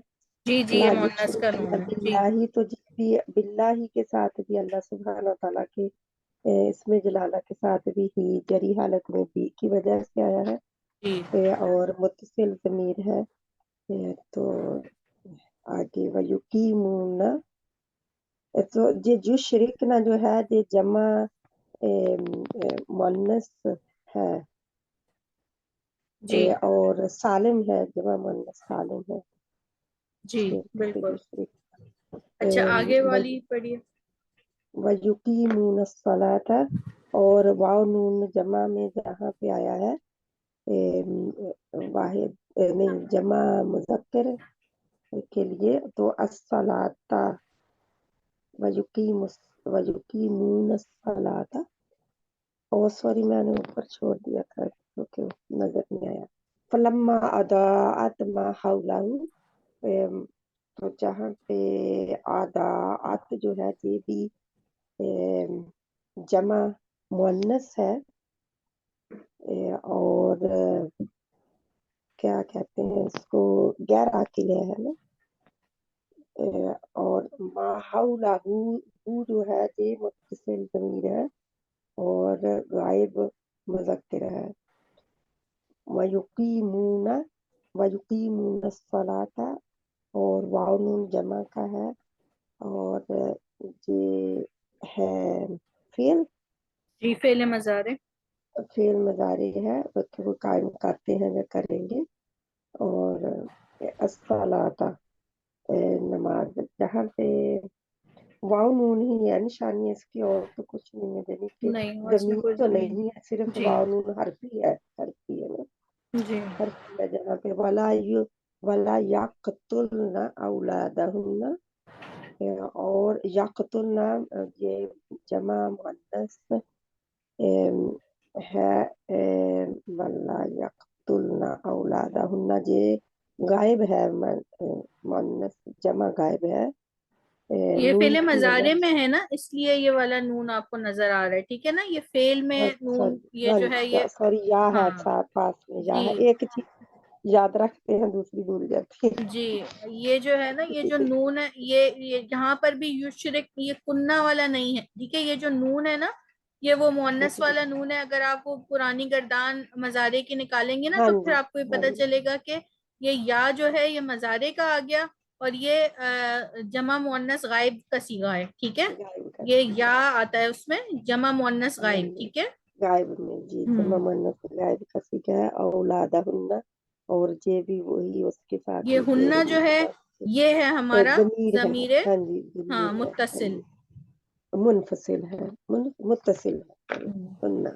[SPEAKER 1] جی جی
[SPEAKER 2] لا
[SPEAKER 1] یہ مؤنث کا
[SPEAKER 2] یشرکن
[SPEAKER 1] نون ہے. جی
[SPEAKER 2] باللہ، تو جس بھی باللہ کے ساتھ بھی اللہ سبحانہ و تعالیٰ کے اس میں جلالہ کے ساتھ بھی ہی جری حالت میں بھی کی وجہ سے آیا ہے،
[SPEAKER 1] جی
[SPEAKER 2] اور متصل ضمیر ہے. تو آگے وَيُقِيمُونَ، تو یہ جو شرکنا جو ہے یہ جمع مؤنث ہے،
[SPEAKER 1] جی
[SPEAKER 2] اور سالم ہے، جمع مؤنث سالم ہے.
[SPEAKER 1] جی
[SPEAKER 2] شرک سے
[SPEAKER 1] بالکل.
[SPEAKER 2] جو شرک،
[SPEAKER 1] اچھا آگے والی پڑھیے.
[SPEAKER 2] وَيُقِيمُونَ الصَّلَاةَ، اور واو نون جمع میں جہاں پہ آیا ہے واحد نہیں جمع مذکر کے لیے، تو الصلاۃ وَيُقِيمُونَ الصَّلَاةَ، اور سوری میں نے اوپر چھوڑ دیا تھا کیونکہ نظر نہیں آیا. فلما اضاءت ما حولہ، تو جہاں پہ اضاءت جو ہے یہ بھی جمع مؤنث ہے، اور کیا کہتے ہیں اس کو غیر عاقل ہے نا. اور ما حولہ ہو جو ہے یہ متصل ضمیر ہے اور غائب مذکر ہے. وَيُقِيمُونَ الصَّلَاةَ، اور واو نون جمع کا ہے، اور یہ ہے فعل
[SPEAKER 1] جی فعل مضارع.
[SPEAKER 2] فعل مضارع ہے، بچوں کو قائم کرتے ہیں یا کریں گے. اور الصلاۃ نماز، جہاں پہ واو نون ہی ہے نشانی اس کی، اور تو کچھ نہیں ہے، یعنی کہ
[SPEAKER 1] نہیں اور اس میں
[SPEAKER 2] ضمیر
[SPEAKER 1] کوئی
[SPEAKER 2] تو
[SPEAKER 1] زمین.
[SPEAKER 2] نہیں ہے، صرف
[SPEAKER 1] جی
[SPEAKER 2] واو نون حرفی ہے، حرفی ہے نا،
[SPEAKER 1] جی
[SPEAKER 2] حرفی ہے. جہاں پہ ولا یقتلن اولادہن، اور یقتلن یہ جمع مؤنث ہے، ولا یقتلن اولادہن یہ غائب ہے، مؤنث جمع غائب ہے.
[SPEAKER 1] یہ
[SPEAKER 2] نون
[SPEAKER 1] فعل
[SPEAKER 2] کی وجہ
[SPEAKER 1] مضارع میں ہے نا، اس لیے یہ والا نون آپ کو نظر آ رہا ہے، ٹھیک ہے نا. یہ فعل میں نون یہ جو ہے یہ
[SPEAKER 2] سوری یا ہے،
[SPEAKER 1] ہاں
[SPEAKER 2] اچھا پاس میں یا
[SPEAKER 1] جی
[SPEAKER 2] ہے، ایک چیز یاد رکھتے ہیں دوسری بھول جاتی ہے.
[SPEAKER 1] جی. یہ جو ہے نا یہ جو نون ہے یہ جہاں پر بھی یشرک، یہ کنہ والا نہیں ہے، ٹھیک ہے. یہ جو نون ہے نا یہ وہ مؤنث والا نون ہے. اگر آپ وہ پرانی گردان مضارع کی نکالیں گے نا
[SPEAKER 2] ہاں
[SPEAKER 1] تو پھر
[SPEAKER 2] جی
[SPEAKER 1] آپ کو یہ
[SPEAKER 2] ہاں
[SPEAKER 1] پتہ
[SPEAKER 2] جی،
[SPEAKER 1] چلے گا کہ یہ یا جو ہے یہ مضارع کا آ گیا، اور یہ جمع مؤنث غائب کا صیغہ ہے، ٹھیک ہے.
[SPEAKER 2] غائب کا
[SPEAKER 1] یہ یا
[SPEAKER 2] صیغہ
[SPEAKER 1] آتا ہے اس میں جمع مؤنث غائب، ٹھیک ہے.
[SPEAKER 2] غائب میں جی جمع مؤنث غائب کا صیغہ ہے. اولادہن، اور یہ بھی وہی اس کے ساتھ
[SPEAKER 1] یہ
[SPEAKER 2] ہی
[SPEAKER 1] ہنہ جو ہے یہ ہے ہمارا
[SPEAKER 2] ضمیر ہے،
[SPEAKER 1] ضمیر
[SPEAKER 2] ہاں جی
[SPEAKER 1] ہاں
[SPEAKER 2] ضمیر ہے، ہاں
[SPEAKER 1] متصل.
[SPEAKER 2] جی منفصل ہے، متصل ہے. ہنہ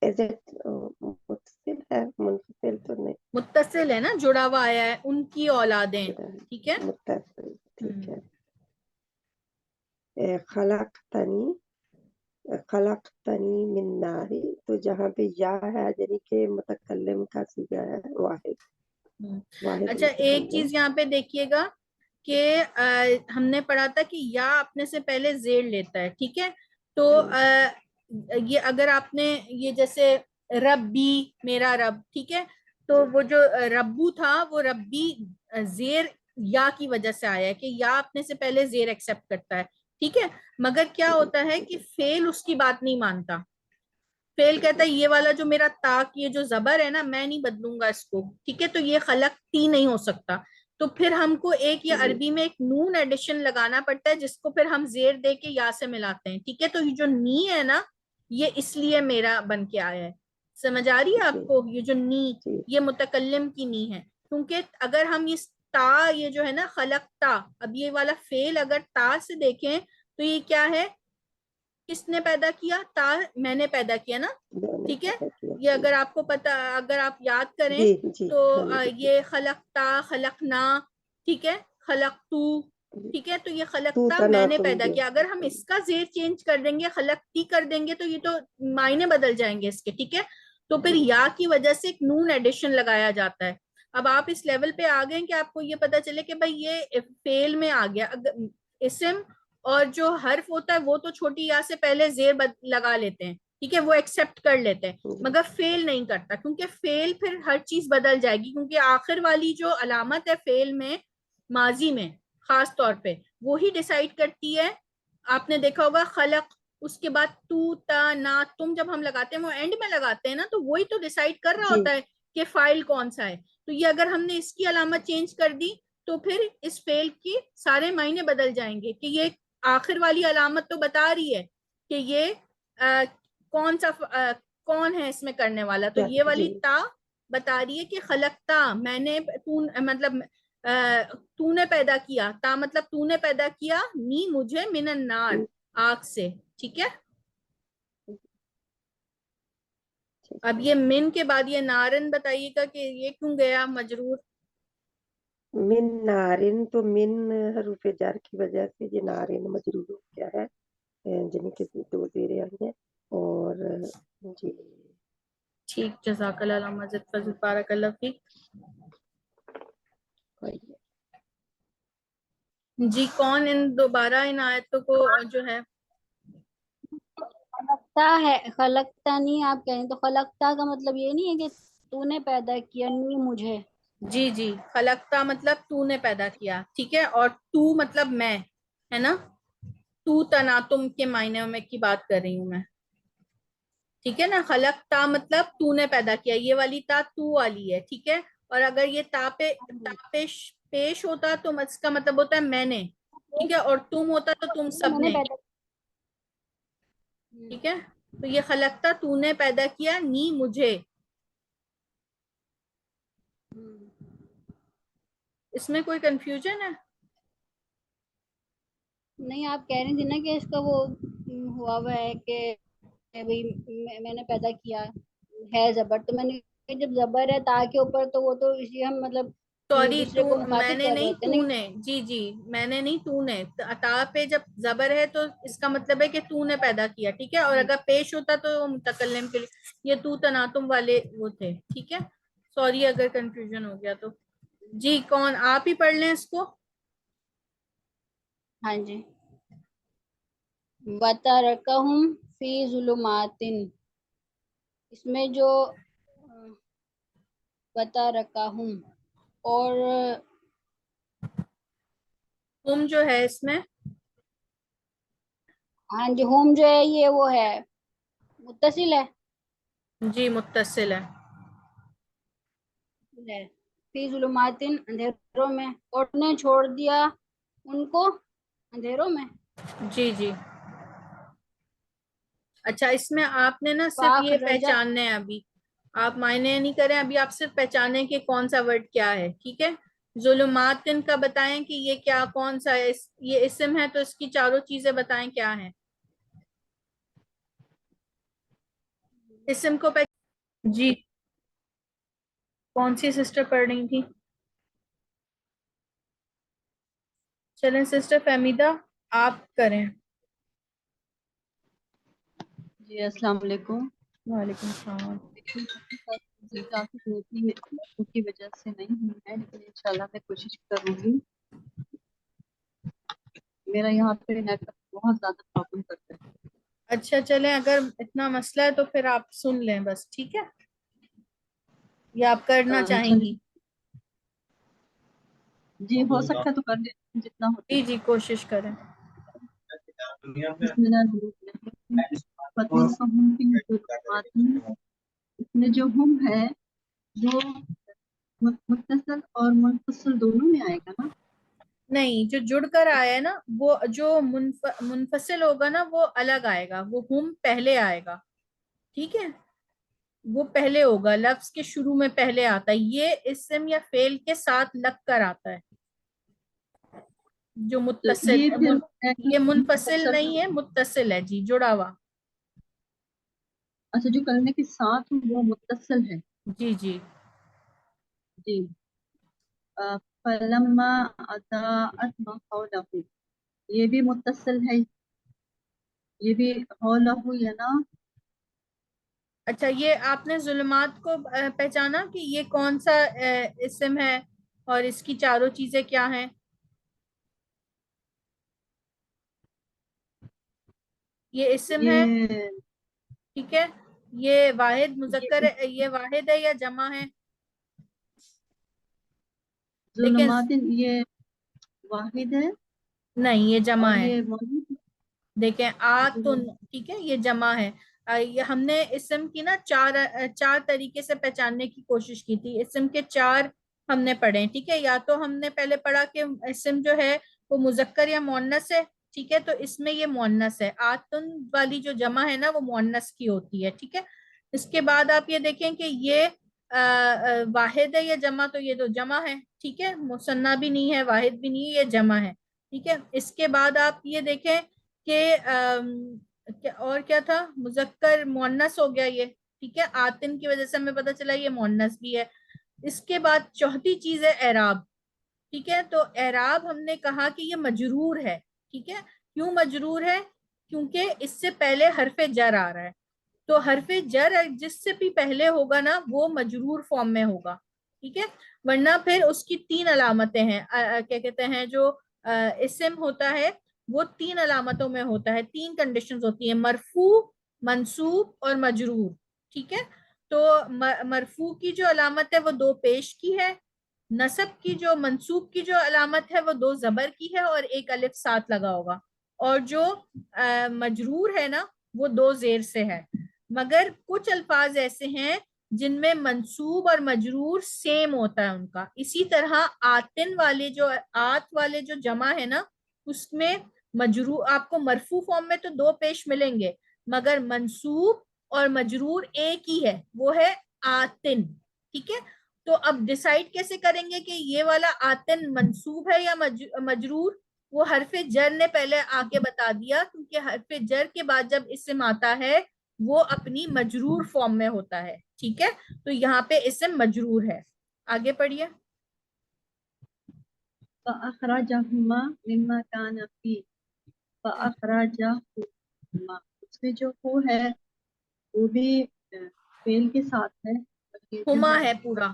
[SPEAKER 2] از اٹ متصل ہے، منفصل تو نہیں،
[SPEAKER 1] متصل ہے نا، جڑا ہوا آیا ہے ان کی اولادیں، ٹھیک ہے.
[SPEAKER 2] متصل ٹھیک ہے. خلقتنی من ناری، تو جہاں پہ یا ہے یعنی کہ متکلم کا صیغہ ہے واحد.
[SPEAKER 1] اچھا ایک چیز یہاں پہ دیکھیے گا کہ ہم نے پڑھا تھا کہ یا اپنے سے پہلے زیر لیتا ہے، ٹھیک ہے. تو یہ اگر آپ نے یہ جیسے ربی میرا رب، ٹھیک ہے، تو وہ جو ربو تھا وہ ربی زیر یا کی وجہ سے آیا ہے کہ یا اپنے سے پہلے زیر ایکسپٹ کرتا ہے، ٹھیک ہے. مگر کیا ہوتا ہے کہ فعل اس کی بات نہیں مانتا. فعل کہتا ہے یہ والا جو میرا تاک یہ جو زبر ہے نا میں نہیں بدلوں گا اس کو، ٹھیک ہے، تو یہ خلقتی نہیں ہو سکتا. تو پھر ہم کو ایک یہ عربی میں ایک نون ایڈیشن لگانا پڑتا ہے جس کو پھر ہم زیر دے کے یا سے ملاتے ہیں، ٹھیک ہے. تو یہ جو نی ہے نا یہ اس لیے میرا بن کے آیا ہے. سمجھ آ رہی ہے آپ کو؟ یہ جو نی یہ متکلم کی نی ہے، کیونکہ اگر ہم اس تا یہ جو ہے نا خلقتا، اب یہ والا فعل اگر تا سے دیکھیں تو یہ کیا ہے؟ کس نے پیدا کیا؟ تا میں نے پیدا کیا نا، ٹھیک ہے. یہ اگر آپ کو پتا، اگر آپ یاد کریں تو یہ خلقتا خلقنا، ٹھیک ہے، خلقتو، ٹھیک ہے. تو یہ خلقتا میں نے پیدا کیا. اگر ہم اس کا زیر چینج کر دیں گے خلقتی کر دیں گے تو یہ تو معنی بدل جائیں گے اس کے، ٹھیک ہے. تو پھر یا کی وجہ سے ایک نون ایڈیشن لگایا جاتا ہے. اب آپ اس لیول پہ آ گئے کہ آپ کو یہ پتا چلے کہ بھائی یہ فعل میں آ گیا. اسم اور جو حرف ہوتا ہے وہ تو چھوٹی یا سے پہلے زیر لگا لیتے ہیں، ٹھیک ہے، وہ ایکسپٹ کر لیتے ہیں، مگر فعل نہیں کرتا کیونکہ فعل پھر ہر چیز بدل جائے گی. کیونکہ آخر والی جو علامت ہے فعل میں ماضی میں خاص طور پہ وہی ڈیسائیڈ کرتی ہے. آپ نے دیکھا ہوگا خلق، اس کے بعد تو تا نا تم جب ہم لگاتے ہیں وہ اینڈ میں لگاتے ہیں نا، تو وہی تو ڈیسائیڈ کر رہا ہوتا ہے کہ فائل کون سا ہے. تو یہ اگر ہم نے اس کی علامت چینج کر دی تو پھر اس فعل کی سارے معنی بدل جائیں گے کہ یہ آخر والی علامت تو بتا رہی ہے کہ یہ کون سا کون ہے اس میں کرنے والا. تو یہ والی تا بتا رہی ہے کہ خلقتا میں نے مطلب تو نے پیدا کیا، تا مطلب تو نے پیدا کیا، نی مجھے من النار آگ سے، ٹھیک ہے. اب یہ من کے بعد یہ نارن بتائیے گا کہ یہ کیوں گیا مجرور؟
[SPEAKER 2] من نارن، تو من حروف جر کی وجہ سے یہ نارن مجرور ہو گیا ہے، جن کے دو زیریں آئی ہیں. اور جی
[SPEAKER 1] ٹھیک، جزاک اللہ علامہ زد فضل، بارک اللہ فیک. جی کون ان دوبارہ ان آیتوں کو جو ہے
[SPEAKER 3] خلقتا ہے، خلقتا نہیں آپ کہیں تو خلقتا کا مطلب یہ نہیں ہے کہ تو نے پیدا کیا، نہیں مجھے.
[SPEAKER 1] جی جی خلقتا مطلب تو نے پیدا کیا، ٹھیک ہے، اور تو مطلب میں ہے نا، تو تناتم کے معنی میں کی بات کر رہی ہوں میں، ٹھیک ہے نا. خلقتا مطلب تو نے پیدا کیا، یہ والی تا تو والی ہے، ٹھیک ہے. اور اگر یہ تا پیش ہوتا تو اس کا مطلب ہوتا ہے میں نے، ٹھیک ہے، اور تم ہوتا تو تم سب
[SPEAKER 3] میں نے
[SPEAKER 1] نے،
[SPEAKER 3] پیدا
[SPEAKER 1] ٹھیک ہے. تو یہ خلقتا تو نے پیدا کیا، نی مجھے. اس میں کوئی کنفیوژن ہے؟
[SPEAKER 3] نہیں آپ کہہ رہی تھی نا کہ اس کا وہ ہوا ہوا ہے کہ میں نے پیدا کیا ہے زبر، تو میں نے جب زبر ہے تا کے اوپر تو وہ تو اسی ہم مطلب
[SPEAKER 1] سوری
[SPEAKER 3] دوسرے کو
[SPEAKER 1] میں
[SPEAKER 3] مخاطب
[SPEAKER 1] نے
[SPEAKER 3] کر رہے
[SPEAKER 1] نہیں،
[SPEAKER 3] ہوتے
[SPEAKER 1] تو
[SPEAKER 3] ہیں
[SPEAKER 1] نے، جی جی میں نے نہیں، تو نے. تا پہ جب زبر ہے تو اس کا مطلب ہے کہ تو نے پیدا کیا، ٹھیک ہے. اور اگر پیش ہوتا تو متکلم کے لیے یہ تو تناتم والے وہ تھے، ٹھیک ہے. سوری اگر کنفیوژن ہو گیا تو. جی کون آپ ہی پڑھ لیں اس کو؟
[SPEAKER 3] ہاں جی. وَتَرَكَهُمْ فِي ظُلُمَاتٍ، اس میں جو وَتَرَكَهُمْ اور
[SPEAKER 1] تم جو ہے اس میں
[SPEAKER 3] ہاں جی ہوم جو ہے یہ وہ ہے متصل ہے،
[SPEAKER 1] جی متصل ہے.
[SPEAKER 3] فی ظلمات اندھیروں میں، اور نے چھوڑ دیا ان کو اندھیروں میں.
[SPEAKER 1] جی جی اچھا اس میں آپ نے نا صرف یہ
[SPEAKER 3] فَأَخْرَجَتْ،
[SPEAKER 1] پہچاننا ہے، ابھی آپ معنی نہیں کریں، ابھی آپ صرف پہچانیں کہ کون سا ورڈ کیا ہے، ٹھیک ہے. ظلمات کا بتائیں کہ یہ کیا کون سا ہے، یہ اسم ہے تو اس کی چاروں چیزیں بتائیں کیا ہیں. اسم کو جی کون سی سسٹر پڑھ رہی تھی؟ چلیں سسٹر فہمیدہ آپ کریں.
[SPEAKER 4] جی السلام علیکم.
[SPEAKER 1] وعلیکم السلام.
[SPEAKER 4] جی کافی نیٹورک کی وجہ سے نہیں ہوئی ہے، لیکن انشاءاللہ میں کوشش کروں گی. میرا یہاں پہ نیٹ بہت زیادہ پرابلم کرتا ہے.
[SPEAKER 1] اچھا چلیں، اگر اتنا مسئلہ ہے تو پھر آپ سن لیں بس، ٹھیک ہے؟ یا آپ کرنا چاہیں گی؟
[SPEAKER 4] جی ہو سکتا ہے تو کر لیں جتنا ہوتا
[SPEAKER 1] جی جی کوشش کریں.
[SPEAKER 4] اس میں جو ہم ہے وہ متصل اور منفصل دونوں میں آئے گا نا؟
[SPEAKER 1] نہیں، جو جڑ کر آیا ہے نا وہ جو منفصل ہوگا نا وہ الگ آئے گا، وہ ہم پہلے آئے گا، ٹھیک ہے؟ وہ پہلے ہوگا، لفظ کے شروع میں پہلے آتا ہے، یہ اسم یا فعل کے ساتھ لگ کر آتا ہے. جو متصل، یہ منفصل نہیں ہے، متصل ہے جی، جڑا ہوا.
[SPEAKER 4] اچھا، جو کلمے کے ساتھ وہ متصل ہے.
[SPEAKER 1] جی جی
[SPEAKER 4] جی. فلما اضاءت ما حوله، یہ بھی متصل ہے، یہ بھی حوله ہے نا؟
[SPEAKER 1] اچھا، یہ آپ نے ظلمات کو پہچانا کہ یہ کون سا اسم ہے اور اس کی چاروں چیزیں کیا ہیں؟ یہ اسم ہے، ٹھیک ہے؟ یہ واحد مذکر ہے، یہ واحد ہے یا جمع ہے؟ لیکن
[SPEAKER 4] ظلمات یہ واحد ہے.
[SPEAKER 1] نہیں، یہ جمع
[SPEAKER 4] اور
[SPEAKER 1] ہے.
[SPEAKER 4] یہ
[SPEAKER 1] دیکھیں آتن، ٹھیک ہے، یہ جمع ہے. یہ ہم نے اسم کی نا چار طریقے سے پہچاننے کی کوشش کی تھی. اسم کے چار ہم نے پڑھے، ٹھیک ہے؟ یا تو ہم نے پہلے پڑھا کہ اسم جو ہے وہ مذکر یا مؤنث ہے، ٹھیک ہے؟ تو اس میں یہ مؤنث ہے. آتن والی جو جمع ہے نا وہ مؤنث کی ہوتی ہے، ٹھیک ہے؟ اس کے بعد آپ یہ دیکھیں کہ یہ واحد ہے یا جمع، تو یہ تو جمع ہے، ٹھیک ہے؟ مثنیٰ بھی نہیں ہے، واحد بھی نہیں ہے، یہ جمع ہے، ٹھیک ہے؟ اس کے بعد آپ یہ دیکھیں کہ اور کیا تھا، مذکر مؤنث ہو گیا یہ، ٹھیک ہے؟ آتن کی وجہ سے ہمیں پتہ چلا یہ مؤنث بھی ہے. اس کے بعد چوتھی چیز ہے اعراب، ٹھیک ہے؟ تو اعراب ہم نے کہا کہ یہ مجرور ہے، ٹھیک ہے؟ کیوں مجرور ہے؟ کیونکہ اس سے پہلے حرف جر آ رہا ہے، تو حرف جر جس سے بھی پہلے ہوگا نا وہ مجرور فارم میں ہوگا، ٹھیک ہے؟ ورنہ پھر اس کی تین علامتیں ہیں، کیا کہتے ہیں، جو اسم ہوتا ہے وہ تین علامتوں میں ہوتا ہے، تین کنڈیشنز ہوتی ہیں، مرفوع، منصوب اور مجرور، ٹھیک ہے؟ تو مرفوع کی جو علامت ہے وہ دو پیش کی ہے، نصب کی جو منصوب کی جو علامت ہے وہ دو زبر کی ہے اور ایک الف ساتھ لگا ہوگا، اور جو مجرور ہے نا وہ دو زیر سے ہے. مگر کچھ الفاظ ایسے ہیں جن میں منصوب اور مجرور سیم ہوتا ہے ان کا. اسی طرح آتن والے جو آت والے جو جمع ہے نا اس میں مجرور آپ کو مرفوع فارم میں تو دو پیش ملیں گے، مگر منصوب اور مجرور ایک ہی ہے، وہ ہے آتن، ٹھیک ہے؟ تو اب ڈیسائیڈ کیسے کریں گے کہ یہ والا آتن منصوب ہے یا مجرور؟ وہ حرف جر نے پہلے آ کے بتا دیا، کیونکہ حرف جر کے بعد جب اسم آتا ہے وہ اپنی مجرور فارم میں ہوتا ہے، ٹھیک ہے؟ تو یہاں پہ اسم مجرور ہے. آگے پڑھیے.
[SPEAKER 4] فَأَخْرَجَهُمَا مِمَّا كَانَ فِيهِ. فَأَخْرَجَهُمَا، اس میں جو ہو ہے وہ بھی فعل کے ساتھ ہے،
[SPEAKER 1] ہما ہے پورا،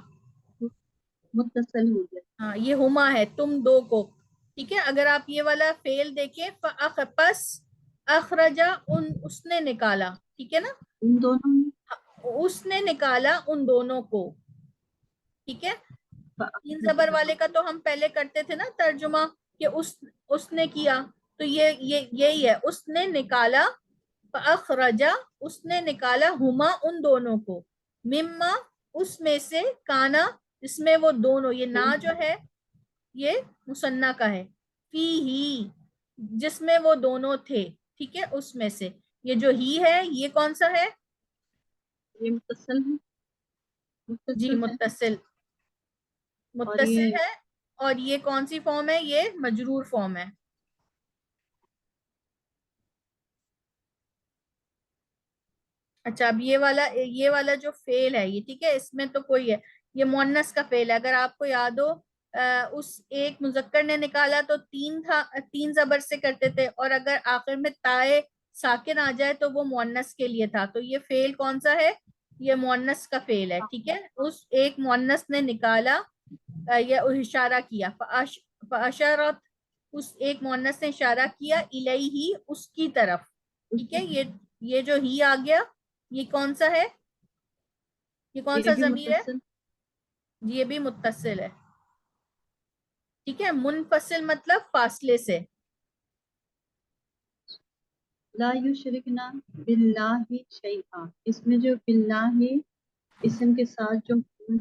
[SPEAKER 4] متصل ہو گیا.
[SPEAKER 1] ہاں یہ ہما ہے، تم دو کو، ٹھیک ہے؟ اگر آپ یہ والا فعل دیکھیں، پس اخرجا، اس نے نکالا، ٹھیک ہے نا؟
[SPEAKER 4] ان دونوں
[SPEAKER 1] اس نے نکالا ان دونوں کو، ٹھیک ہے؟ تین زبر والے کا تو ہم پہلے کرتے تھے نا ترجمہ کہ اس نے کیا، تو یہی ہے، اس نے نکالا، فاخرجا، اس نے نکالا، ہما ان دونوں کو، مما اس میں سے، کانا اس میں وہ دونوں، یہ نا جو ہے یہ مثنیٰ کا ہے، فی ہی جس میں وہ دونوں تھے، ٹھیک ہے؟ اس میں سے یہ جو ہی ہے یہ کون سا ہے؟
[SPEAKER 4] یہ متصل ہے،
[SPEAKER 1] جی متصل ہے، اور یہ کون سی فارم ہے؟ یہ مجرور فارم ہے. اچھا اب یہ والا جو فعل ہے یہ، ٹھیک ہے؟ اس میں تو کوئی ہے، یہ مؤنث کا فعل ہے. اگر آپ کو یاد ہو اس ایک مذکر نے نکالا تو تین زبر سے کرتے تھے، اور اگر آخر میں تائے ساکن آ جائے تو وہ مؤنث کے لیے تھا. تو یہ فعل کون سا ہے؟ یہ مؤنث کا فعل ہے. ٹھیک ہے, اس ایک مؤنث نے نکالا یا اشارہ کیا. فاشارت, اس ایک مؤنث نے اشارہ کیا الیہ, اس کی طرف. ٹھیک ہے, یہ جو ہی آ گیا یہ کون سا ہے؟ یہ کون سا ضمیر ہے؟ یہ بھی متصل ہے. ٹھیک ہے, منفصل مطلب فاصلے سے.
[SPEAKER 4] لا یشرکنا باللہ شیئا, اس میں جو باللہ اسم کے ساتھ جو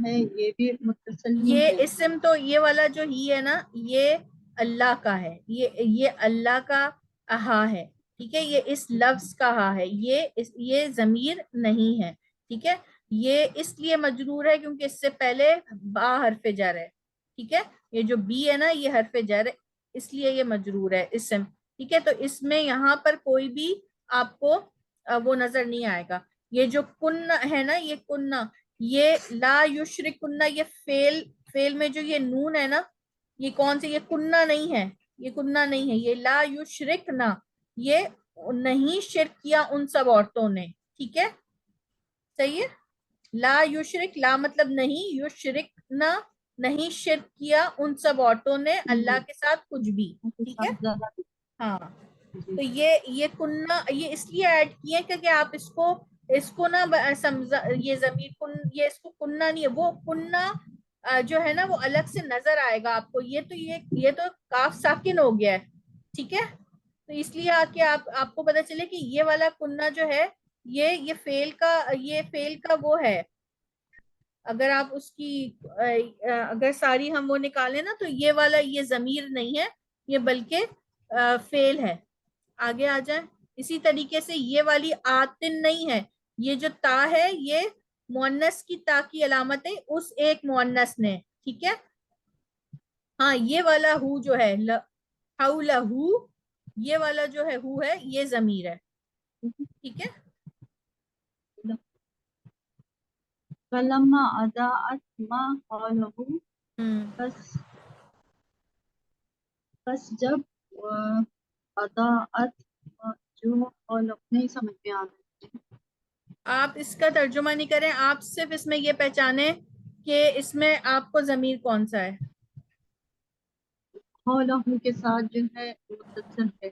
[SPEAKER 4] ہے یہ بھی متصل ہی
[SPEAKER 1] یہ
[SPEAKER 4] ہے.
[SPEAKER 1] اسم تو یہ والا جو ہی ہے نا, یہ اللہ کا ہے, یہ اللہ کا احا ہے. ٹھیک ہے, یہ اس لفظ کا احا ہے, یہ ضمیر نہیں ہے. ٹھیک ہے, یہ اس لیے مجرور ہے کیونکہ اس سے پہلے با حرف جر ہے. ٹھیک ہے, یہ جو بی ہے نا یہ حرف جر ہے, اس لیے یہ مجرور ہے اسم. ٹھیک ہے, تو اس میں یہاں پر کوئی بھی آپ کو وہ نظر نہیں آئے گا. یہ جو کن ہے نا, یہ کننا, یہ لا یشرکن, یہ فعل میں جو یہ نون ہے نا, یہ کون سے, یہ کننا نہیں ہے, یہ کننا نہیں ہے, یہ لا یشرکنا, یہ نہیں شرک کیا ان سب عورتوں نے. ٹھیک ہے, صحیح ہے. لا یشرک, لا مطلب نہیں, یشرکنا نہیں شرک کیا ان سب عورتوں نے اللہ کے ساتھ کچھ بھی. ٹھیک ہے, ہاں. تو یہ کننا یہ اس لیے ایڈ کیے کہ آپ اس کو نا سمجھا, یہ ضمیر کن, یہ اس کو کننا نہیں ہے, وہ کننا جو ہے نا وہ الگ سے نظر آئے گا آپ کو. یہ تو کاف ساکن ہو گیا ہے. ٹھیک ہے, تو اس لیے کہ آپ کو پتا چلے کہ یہ والا کننا جو ہے یہ فعل کا وہ ہے. اگر آپ اس کی اگر ساری ہم وہ نکالیں نا, تو یہ والا یہ ضمیر نہیں ہے, یہ بلکہ فعل ہے. آگے آ جائیں. اسی طریقے سے یہ والی آتن نہیں ہے, یہ جو تا ہے یہ مؤنث کی تا کی علامت ہے اس ایک مؤنث نے. ٹھیک ہے, ہاں یہ والا ہو جو ہے حولہ, یہ والا جو ہے ہو ہے, یہ ضمیر ہے. ٹھیک ہے,
[SPEAKER 4] فلما اضاءت ما حوله, بس جب اضاءت جو حوله, نہیں سمجھ میں آ رہا.
[SPEAKER 1] آپ اس کا ترجمہ نہیں کریں, آپ صرف اس میں یہ پہچانیں کہ اس میں آپ کو ضمیر کون سا ہے.
[SPEAKER 4] حوله کے ساتھ جو ہے متصل ہے.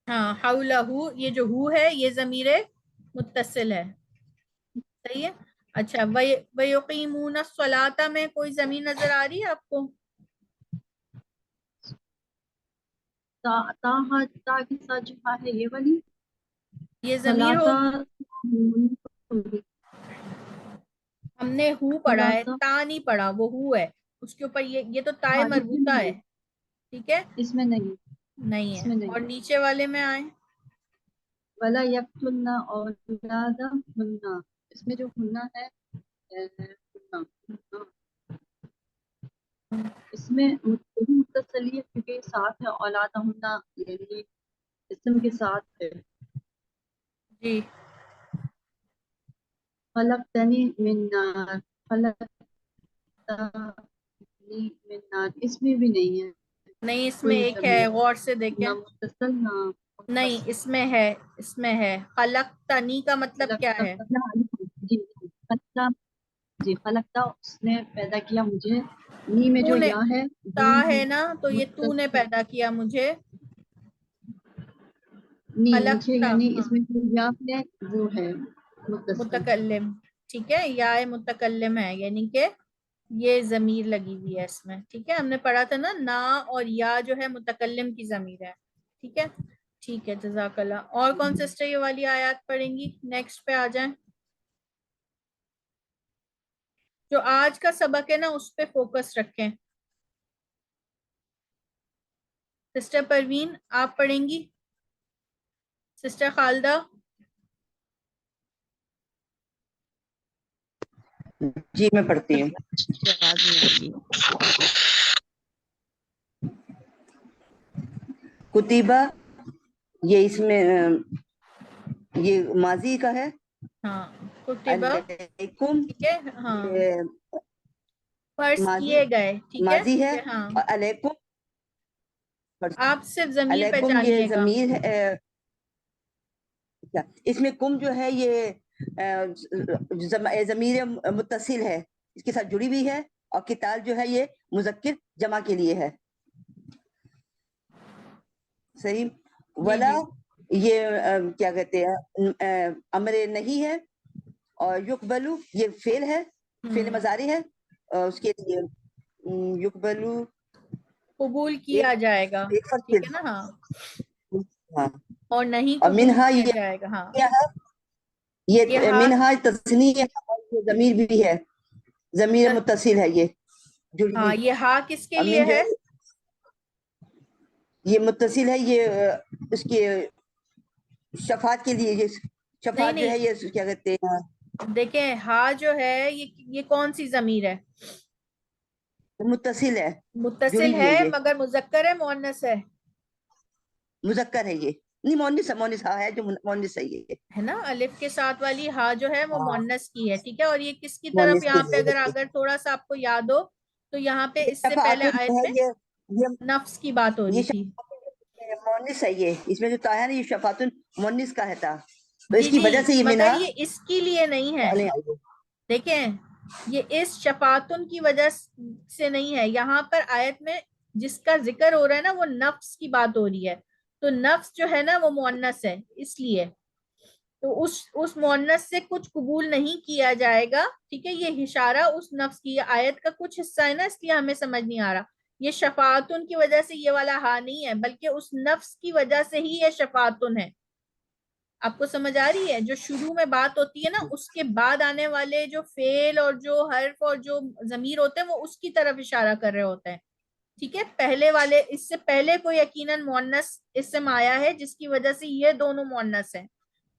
[SPEAKER 1] ہاں, حولہ, یہ جو ہو ہے یہ ضمیر متصل ہے. صحیح ہے. اچھا, وَيُقِيمُونَ الصَّلَاةَ میں کوئی ضمیر نظر آ رہی ہے آپ کو؟
[SPEAKER 4] تا کے ساتھ جو ہے یہ والی
[SPEAKER 1] یہ ضمیر ہوگی. ہم نے ہو پڑھا ہے, تا نہیں پڑھا, وہ ہو ہے اس کے اوپر, یہ تو تائے مربوطہ ہے. ٹھیک ہے,
[SPEAKER 4] اس میں نہیں,
[SPEAKER 1] نہیں ہے. اور نیچے والے میں آئیں,
[SPEAKER 4] وَلَا يَقْتُلْنَ أَوْلَادَهُنَّ, اس میں جو ہنہ ہے اس میں متصل ہے کیونکہ ساتھ ہے اولادہنہ, یعنی اسم کے ساتھ ہے.
[SPEAKER 1] جی,
[SPEAKER 4] خلقتنی من نار, خلقتنی من نار, اس میں بھی نہیں ہے
[SPEAKER 1] نہیں, اس میں
[SPEAKER 4] کوئی
[SPEAKER 1] ایک ہے,
[SPEAKER 4] ضمیر,
[SPEAKER 1] غور سے دیکھیں.
[SPEAKER 4] نہ متصل نہ
[SPEAKER 1] نہیں, اس میں ہے, اس میں ہے. خلقتنی کا مطلب کیا ہے؟
[SPEAKER 4] جی خلقتا, جی خلقتا, اس نے پیدا کیا مجھے. نی میں
[SPEAKER 1] تو
[SPEAKER 4] جو
[SPEAKER 1] نے,
[SPEAKER 4] یا ہے
[SPEAKER 1] تا ہے نا, تو یہ تو نے
[SPEAKER 4] متصل,
[SPEAKER 1] پیدا کیا مجھے.
[SPEAKER 4] نی نیچے
[SPEAKER 1] خلقتا,
[SPEAKER 4] یعنی
[SPEAKER 1] ہاں,
[SPEAKER 4] اس میں جو یا ہے وہ ہے متصل.
[SPEAKER 1] متکلم. ٹھیک ہے, یا متکلم ہے, یعنی کہ یہ ضمیر لگی ہوئی ہے اس میں. ٹھیک ہے, ہم نے پڑھا تھا نا اور یا جو ہے متکلم کی ضمیر ہے. ٹھیک ہے, ٹھیک ہے, جزاک اللہ. اور کون سسٹر یہ والی آیات پڑھیں گی؟ نیکسٹ پہ آ جائیں. جو آج کا سبق ہے نا اس پہ فوکس رکھیں. سسٹر پروین آپ پڑھیں گی؟ سسٹر خالدہ,
[SPEAKER 5] جی میں پڑھتی ہوں. کتیبہ, یہ اس میں یہ ماضی کا ہے.
[SPEAKER 1] ہاں, کتبہ,
[SPEAKER 5] علیکم,
[SPEAKER 1] ٹھیک ہے, ہاں,
[SPEAKER 5] یہ
[SPEAKER 1] فرض
[SPEAKER 5] ماضی
[SPEAKER 1] کیے گئے. ٹھیک ہے,
[SPEAKER 5] ماضی ہے,
[SPEAKER 1] کہ ہاں,
[SPEAKER 5] اور علیکم,
[SPEAKER 1] آپ صرف ضمیر
[SPEAKER 5] علیکم یہ
[SPEAKER 1] پہچانیے گا.
[SPEAKER 5] ضمیر ہے, اس میں کم جو ہے یہ ضمیر متصل ہے، اس کے ساتھ جڑی ہوئی ہے، اور قتال جو ہے یہ مذکر جمع کے لیے ہے. صحیح. ولا یہ کیا کہتے ہیں امر نہیں ہے، اور یقبلو یہ فعل ہے، فعل مضارع ہے، اس کے لیے یقبلو
[SPEAKER 1] قبول کیا جائے گا، ٹھیک ہے نا.
[SPEAKER 5] ہاں.
[SPEAKER 1] اور نہیں
[SPEAKER 5] اور
[SPEAKER 1] قبول
[SPEAKER 5] منہا
[SPEAKER 1] کیا جائے گا. ہاں
[SPEAKER 5] یہ منہا تصنیہ ہے، اور ضمیر بھی ہے، ضمیر متصل ہے یہ جڑی
[SPEAKER 1] ہاں.
[SPEAKER 5] ہوئی.
[SPEAKER 1] یہ ہا کس کے
[SPEAKER 5] اور
[SPEAKER 1] لیے
[SPEAKER 5] من جو
[SPEAKER 1] ہے؟
[SPEAKER 5] یہ متصل ہے، یہ اس کے شفاعت کے لیے. یہ شفاعت جو ہے یہ کیا کہتے ہیں،
[SPEAKER 1] دیکھیں ہا جو ہے یہ کون سی ضمیر ہے؟
[SPEAKER 5] متصل ہے،
[SPEAKER 1] متصل ہے،
[SPEAKER 5] یہ
[SPEAKER 1] مگر مذکر ہے مؤنث ہے؟
[SPEAKER 5] مذکر ہے. یہ نہیں مؤنث، مؤنث ہا ہے جو مؤنث ہے یہ
[SPEAKER 1] ہے نا. الف کے ساتھ والی ہا جو ہے وہ مؤنث کی ہے، ٹھیک ہے. اور یہ کس کی طرف
[SPEAKER 5] مؤنث
[SPEAKER 1] یہاں پہ
[SPEAKER 5] کے
[SPEAKER 1] اگر تھوڑا سا آپ کو یاد ہو تو یہاں پہ اس سے
[SPEAKER 5] شفاعت
[SPEAKER 1] پہلے
[SPEAKER 5] جو
[SPEAKER 1] آیت
[SPEAKER 5] ہے
[SPEAKER 1] میں نفس کی بات ہو رہی تھی.
[SPEAKER 5] مؤنث ہے یہ، اس میں جو تا ہے نا یہ شفاعت مؤنث کا ہے تا، تو اس
[SPEAKER 1] جی
[SPEAKER 5] کی
[SPEAKER 1] جی،
[SPEAKER 5] وجہ سے یہ
[SPEAKER 1] مگر
[SPEAKER 5] منہا
[SPEAKER 1] یہ اس کے لیے نہیں ہے. دیکھیں یہ اس شفاعتن کی وجہ سے نہیں ہے. یہاں پر آیت میں جس کا ذکر ہو رہا ہے نا وہ نفس کی بات ہو رہی ہے، تو نفس جو ہے نا وہ مؤنث ہے، اس لیے تو اس مؤنث سے کچھ قبول نہیں کیا جائے گا. ٹھیک ہے. یہ اشارہ اس نفس کی آیت کا کچھ حصہ ہے نا، اس لیے ہمیں سمجھ نہیں آ رہا. یہ شفاعتن کی وجہ سے یہ والا ہا نہیں ہے، بلکہ اس نفس کی وجہ سے ہی یہ شفاعتن ہے. آپ کو سمجھ آ رہی ہے؟ جو شروع میں بات ہوتی ہے نا اس کے بعد آنے والے جو فعل اور جو حرف اور جو ضمیر ہوتے ہیں وہ اس کی طرف اشارہ کر رہے ہوتے ہیں. ٹھیک ہے. پہلے والے اس سے پہلے کوئی یقیناً مؤنث اسم آیا ہے جس کی وجہ سے یہ دونوں مؤنث ہیں.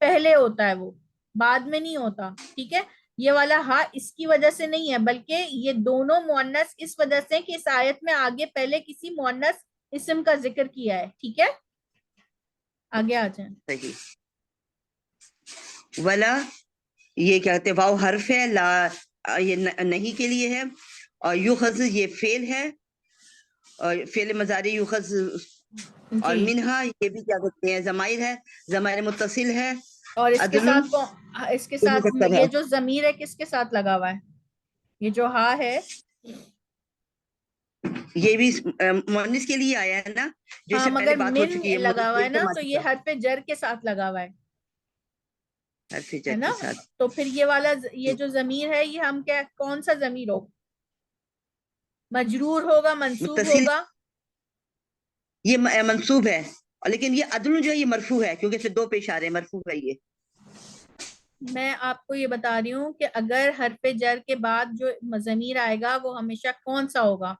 [SPEAKER 1] پہلے ہوتا ہے وہ، بعد میں نہیں ہوتا. ٹھیک ہے. یہ والا ہا اس کی وجہ سے نہیں ہے، بلکہ یہ دونوں مؤنث اس وجہ سے کہ اس آیت میں آگے پہلے کسی مؤنث اسم کا ذکر کیا ہے. ٹھیک ہے. آگے آ جائیں.
[SPEAKER 5] صحیح. ولا یہ کیا کہتے ہیں واو حرف ہے، لا یہ نہیں کے لیے ہے، اور یوخذ یہ فعل ہے، اور فعل مضارع یوخذ. اور منہا یہ بھی کیا کہتے ہیں ضمائر ہے، ضمائر متصل ہے.
[SPEAKER 1] اور اس کے
[SPEAKER 5] عدل
[SPEAKER 1] ساتھ یہ جو ضمیر ہے کس کے ساتھ لگا ہوا ہے؟ یہ جو ہا ہے
[SPEAKER 5] یہ بھی مؤنث کے لیے آیا ہے نا، جو اس
[SPEAKER 1] ہاں،
[SPEAKER 5] سے پہلے
[SPEAKER 1] مگر
[SPEAKER 5] بات ہو
[SPEAKER 1] من
[SPEAKER 5] چکی ہے.
[SPEAKER 1] لگا ہوا ہے نا، تو
[SPEAKER 5] مؤنث
[SPEAKER 1] یہ حرف جر کے ساتھ لگا ہوا ہے
[SPEAKER 5] حرف
[SPEAKER 1] ہے
[SPEAKER 5] جر
[SPEAKER 1] نا.
[SPEAKER 5] کے ساتھ.
[SPEAKER 1] تو پھر یہ والا یہ جو ضمیر ہے یہ ہم کیا کون سا ضمیر ہو؟ مجرور ہوگا، منصوب
[SPEAKER 5] متصل
[SPEAKER 1] ہوگا؟
[SPEAKER 5] یہ منصوب ہے، لیکن یہ عدل جو ہے یہ مرفوع ہے، کیونکہ اسے دو پیش آ رہے ہیں، مرفوع ہے یہ.
[SPEAKER 1] میں آپ کو یہ بتا رہی ہوں کہ اگر حرف جر کے بعد جو ضمیر آئے گا وہ ہمیشہ کون سا ہوگا؟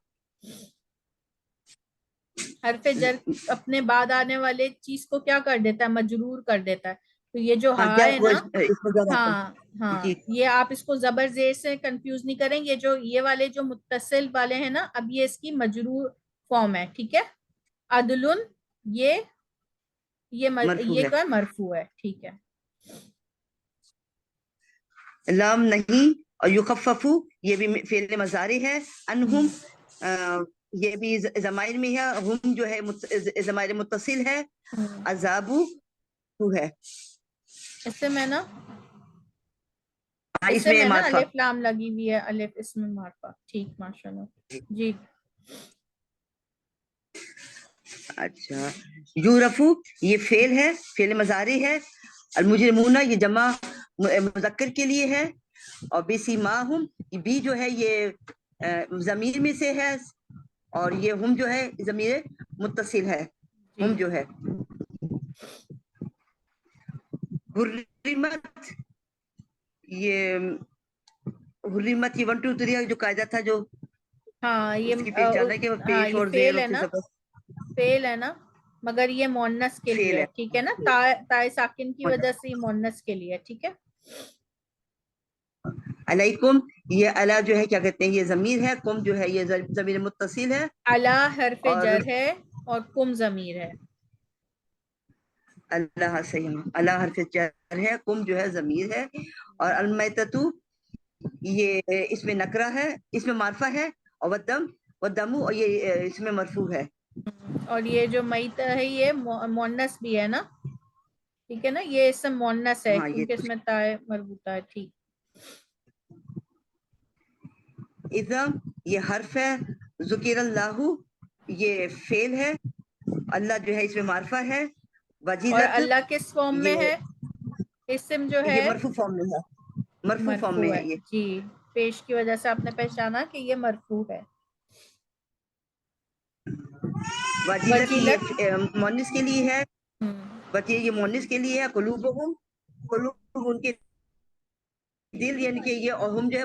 [SPEAKER 1] حرف جر اپنے بعد آنے والے چیز کو کیا کر دیتا ہے؟ مجرور کر دیتا ہے. تو یہ جو ہا ہے نا، ہاں یہ آپ اس کو زبر زیر سے کنفیوز نہیں کریں. یہ والے جو متصل والے ہیں نا، اب یہ اس کی مجرور فارم ہے. ٹھیک ہے. عدلن یہ مرفوع ہے. ٹھیک ہے.
[SPEAKER 5] لام نہیں، اور یخففو یہ بھی فعل مضارع ہے. انہم یہ بھی ضمائر میں ہے. ہم جو ہے ضمائر متصل ہے. عذابو ہے.
[SPEAKER 1] اس سے میں نا
[SPEAKER 5] اس میں
[SPEAKER 1] نا
[SPEAKER 5] معرفہ.
[SPEAKER 1] الف لام لگی ہوئی ہے، الف اس میں معرفہ. ٹھیک، ماشاءاللہ. جی
[SPEAKER 5] اچھا. یورفو یہ فعل ہے، فعل مضارع ہے. المجرمون یہ جمع مذکر کے لیے ہے. اور بسیماہم بھی جو ہے یہ ضمیر میں سے ہے، اور یہ ہم جو ہے ضمیر متصل ہے. ہم جو ہے حرمت یہ 1 2 3 جو قاعدہ تھا جو
[SPEAKER 1] ہاں
[SPEAKER 5] اس کی پہچان ہے کہ پیش
[SPEAKER 1] یہ
[SPEAKER 5] اور زیر
[SPEAKER 1] فعل
[SPEAKER 5] اور
[SPEAKER 1] ہے نا،
[SPEAKER 5] زبر
[SPEAKER 1] فعل ہے نا، مگر یہ مؤنث کے
[SPEAKER 5] فعل
[SPEAKER 1] لیے
[SPEAKER 5] ہے.
[SPEAKER 1] ہے. ٹھیک ہے نا. تائے ساکن کی وجہ سے یہ مؤنث کے لیے. ٹھیک ہے.
[SPEAKER 5] علیکم یہ علا جو ہے کیا کہتے ہیں یہ ضمیر ہے. کم جو ہے یہ ضمیر متصل ہے.
[SPEAKER 1] علا حرف
[SPEAKER 5] اور
[SPEAKER 1] جر ہے اور کم ضمیر ہے.
[SPEAKER 5] اللہ سے اللہ حرف جر ہے، کم جو ہے ضمیر ہے. اور المیتتو یہ اس میں نکرہ ہے، اس میں معرفہ ہے. اور ودمو اور یہ اس میں مرفوع ہے.
[SPEAKER 1] اور یہ جو میت ہے یہ مؤنث بھی ہے نا. ٹھیک ہے نا, یہ اسم مونس ہے
[SPEAKER 5] ہاں,
[SPEAKER 1] کیونکہ اس میں تائے مربوطہ ہے. ٹھیک.
[SPEAKER 5] اذا یہ حرف ہے, ذکر اللہ یہ فعل ہے, اللہ جو ہے اس میں معرفہ ہے,
[SPEAKER 1] اور
[SPEAKER 5] وجیلت
[SPEAKER 1] اللہ کس فارم میں ہے؟ اسم جو ہے
[SPEAKER 5] یہ مرفوع فارم میں ہے, مرفوع فارم میں
[SPEAKER 1] مرفوع
[SPEAKER 5] ہے
[SPEAKER 1] ہے.
[SPEAKER 5] یہ.
[SPEAKER 1] جی, پیش کی وجہ سے آپ نے پہچانا کہ یہ مرفوع ہے.
[SPEAKER 5] وجیلت
[SPEAKER 1] وجیلت
[SPEAKER 5] یہ مونس کے لیے ہے, بچے یہ مونس کے لیے ہے, قلوبہم قلوب ان کے دل, یعنی کہ یہ اور ہم جو ہے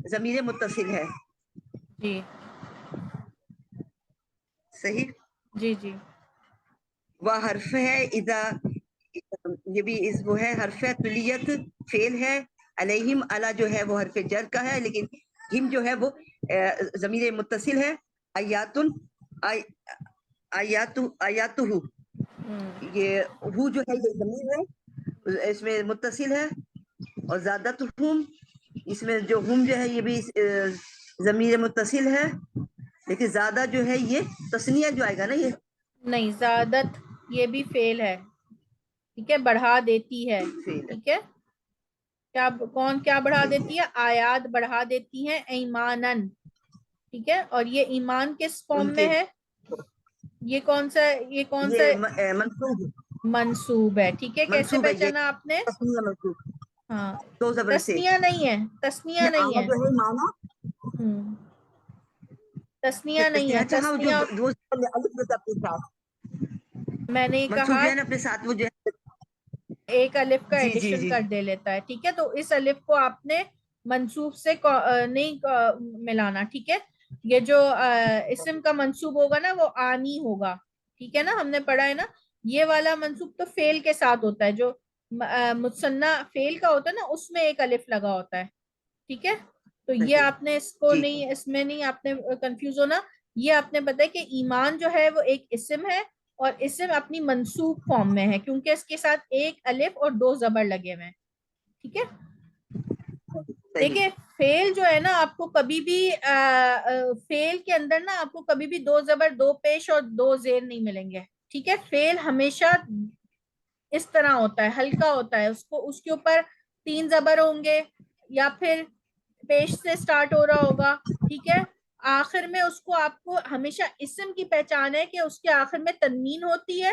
[SPEAKER 5] ضمیر متصل ہے.
[SPEAKER 1] جی
[SPEAKER 5] صحیح.
[SPEAKER 1] جی جی.
[SPEAKER 5] وہ حرف ہے اذا, یہ بھی وہ ہے حرف ہے, تلیت فعل ہے, علیہم علی جو ہے وہ حرف جر کا ہے, لیکن ہم جو ہے وہ ضمیر متصل ہے. آیاتن آیاتہ یہ ہو جو ہے یہ ضمیر ہے, اس میں متصل ہے. اور زادتہم اس میں جو ہم جو ہے یہ بھی ضمیر متصل ہے, لیکن زیادہ جو ہے یہ تثنیہ جو آئے گا نا یہ
[SPEAKER 1] نہیں, زیادت یہ بھی فعل ہے. ٹھیک ہے, بڑھا دیتی ہے.
[SPEAKER 5] فعل ہے.
[SPEAKER 1] ٹھیک ہے, کون کیا بڑھا دیتی ہے؟ آیات بڑھا دیتی ہیں, ایمانن. ٹھیک ہے, اور یہ ایمان کس
[SPEAKER 5] ان
[SPEAKER 1] فارم میں
[SPEAKER 5] کے
[SPEAKER 1] ہے؟ یہ کون سا
[SPEAKER 5] منصوب
[SPEAKER 1] منصوب ہے. ٹھیک ہے, کیسے
[SPEAKER 5] منصوب ہے, یہ
[SPEAKER 1] پہچانا آپ نے؟
[SPEAKER 5] تثنیہ منصوب
[SPEAKER 1] ہاں,
[SPEAKER 5] دو زبر سے.
[SPEAKER 1] تسنیہ نہیں ہے, تسنیہ
[SPEAKER 5] یہ
[SPEAKER 1] نہیں
[SPEAKER 5] آنا
[SPEAKER 1] ہے.
[SPEAKER 5] جو ہے مانا
[SPEAKER 1] تسنیہ نہیں ہے.
[SPEAKER 5] اچھا, ہاں جو
[SPEAKER 1] تسنیہ
[SPEAKER 5] الف ہوتا ہے اپنے ساتھ,
[SPEAKER 1] میں نے
[SPEAKER 5] منصوب
[SPEAKER 1] کہا
[SPEAKER 5] جو ہے نا اپنے ساتھ وہ جو ہے
[SPEAKER 1] ایک الف کا
[SPEAKER 5] جی جی
[SPEAKER 1] ایڈیشن
[SPEAKER 5] جی
[SPEAKER 1] کر دے لیتا ہے. ٹھیک ہے, تو اس الف کو آپ نے منصوب سے نہیں ملانا. ٹھیک ہے, یہ جو اسم کا منصوب ہوگا نا وہ آنی ہوگا. ٹھیک ہے نا, ہم نے پڑھا ہے نا, یہ والا منصوب تو فعل کے ساتھ ہوتا ہے, جو مثنیٰ فعل کا ہوتا ہے نا اس میں ایک الف لگا ہوتا ہے. ٹھیک ہے, تو یہ
[SPEAKER 5] صحیح.
[SPEAKER 1] آپ نے اس کو
[SPEAKER 5] جی
[SPEAKER 1] نہیں, اس میں نہیں آپ نے کنفیوز ہونا. یہ آپ نے بتایا کہ ایمان جو ہے وہ ایک اسم ہے, اور اسم اپنی منصوب فارم میں ہے کیونکہ اس کے ساتھ ایک الف اور دو زبر لگے ہوئے ہیں. ٹھیک ہے,
[SPEAKER 5] صحیح.
[SPEAKER 1] دیکھیں فعل جو ہے نا آپ کو کبھی بھی فعل کے اندر نا آپ کو کبھی بھی دو زبر, دو پیش اور دو زیر نہیں ملیں گے. ٹھیک ہے, فعل ہمیشہ اس طرح ہوتا ہے, ہلکا ہوتا ہے, اس کے اوپر تین زبر ہوں گے یا پھر پیش سے سٹارٹ ہو رہا ہوگا. ٹھیک ہے, آخر میں اس کو آپ کو ہمیشہ اسم کی پہچان ہے کہ اس کے آخر میں تنوین ہوتی ہے.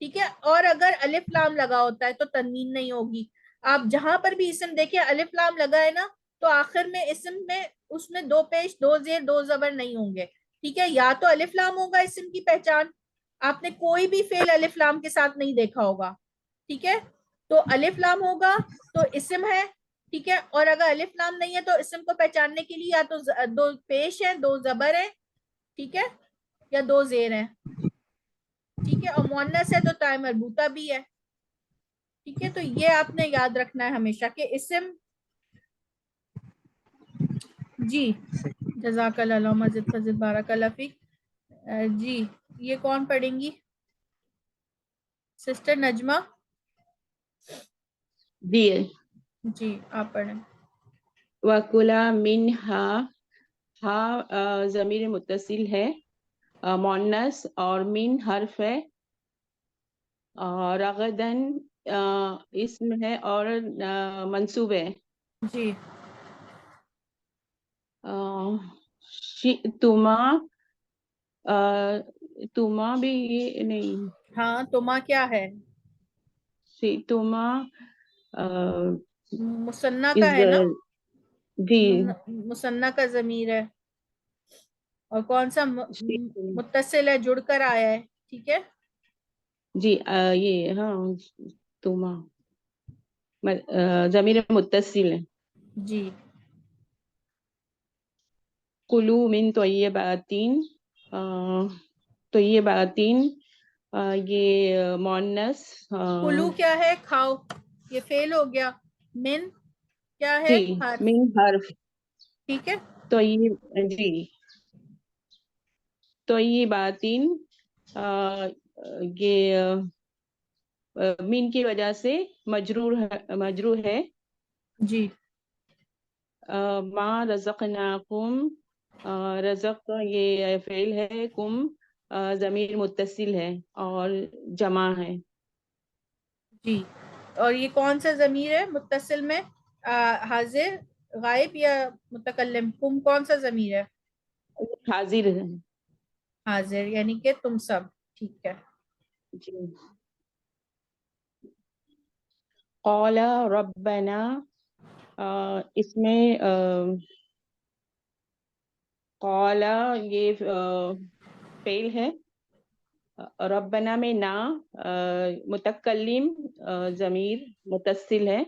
[SPEAKER 1] ٹھیک ہے, اور اگر الف لام لگا ہوتا ہے تو تنوین نہیں ہوگی. آپ جہاں پر بھی اسم دیکھیں الف لام لگا ہے نا, تو آخر میں اسم میں اس میں دو پیش, دو زیر, دو زبر نہیں ہوں گے. ٹھیک ہے, یا تو الف لام ہوگا اسم کی پہچان, آپ نے کوئی بھی فعل الف لام کے ساتھ نہیں دیکھا ہوگا. ٹھیک ہے, تو الف لام ہوگا تو اسم ہے. ٹھیک ہے, اور اگر الف لام نہیں ہے تو اسم کو پہچاننے کے لیے یا تو دو پیش ہیں, دو زبر ہیں, ٹھیک ہے, یا دو زیر ہیں. ٹھیک ہے, اور مؤنث ہے تو تائے مربوطہ بھی ہے. ٹھیک ہے, تو یہ آپ نے یاد رکھنا ہے ہمیشہ کہ اسم. جی, جزاک اللہ مزید فضل بارک اللہ فیک. جی, یہ کون پڑھیں گی؟ سسٹر نجمہ. جی, آپ پڑھیں.
[SPEAKER 6] وَكُلَا مِنْهَا, ہا ضمیر متصل ہے, مؤنث, اور من حرف ہے, اور رغدن اسم ہے اور منصوب ہے.
[SPEAKER 1] جی,
[SPEAKER 6] شئتما, تما بھی یہ نہیں,
[SPEAKER 1] ہاں, تما کیا ہے؟
[SPEAKER 6] شئتما
[SPEAKER 1] مثنیٰ کا ہے نا,
[SPEAKER 6] جی
[SPEAKER 1] مثنیٰ کا ضمیر ہے, اور کون سا متصل ہے, جڑ کر آیا ہے. ٹھیک ہے,
[SPEAKER 6] جی یہ ہاں تما ضمیر متصل ہے.
[SPEAKER 1] جی,
[SPEAKER 6] کلو من طیباتین, طیباتین یہ مؤنث.
[SPEAKER 1] کلو کیا ہے؟ کھاؤ, یہ فعل ہو گیا. من کیا ہے؟
[SPEAKER 6] جی
[SPEAKER 1] حرف.
[SPEAKER 6] من حرف.
[SPEAKER 1] ٹھیک ہے,
[SPEAKER 6] طیب, جی طیباتین یہ من کی وجہ سے مجرور ہے.
[SPEAKER 1] جی,
[SPEAKER 6] ما رزقناکم, رزق یہ فعل ہے, کم ضمیر متصل ہے اور جمع ہے.
[SPEAKER 1] جی, اور یہ کون سا ضمیر ہے متصل میں؟ حاضر، غائب یا متکلم؟ کم کون سا ضمیر ہے؟
[SPEAKER 6] حاضر ہے
[SPEAKER 1] حاضر، یعنی کہ تم سب. ٹھیک ہے.
[SPEAKER 6] جی. قال ربنا، اس میں قال یہ فعل ہے. ربنا میں نا متکلم ضمیر متصل ہے.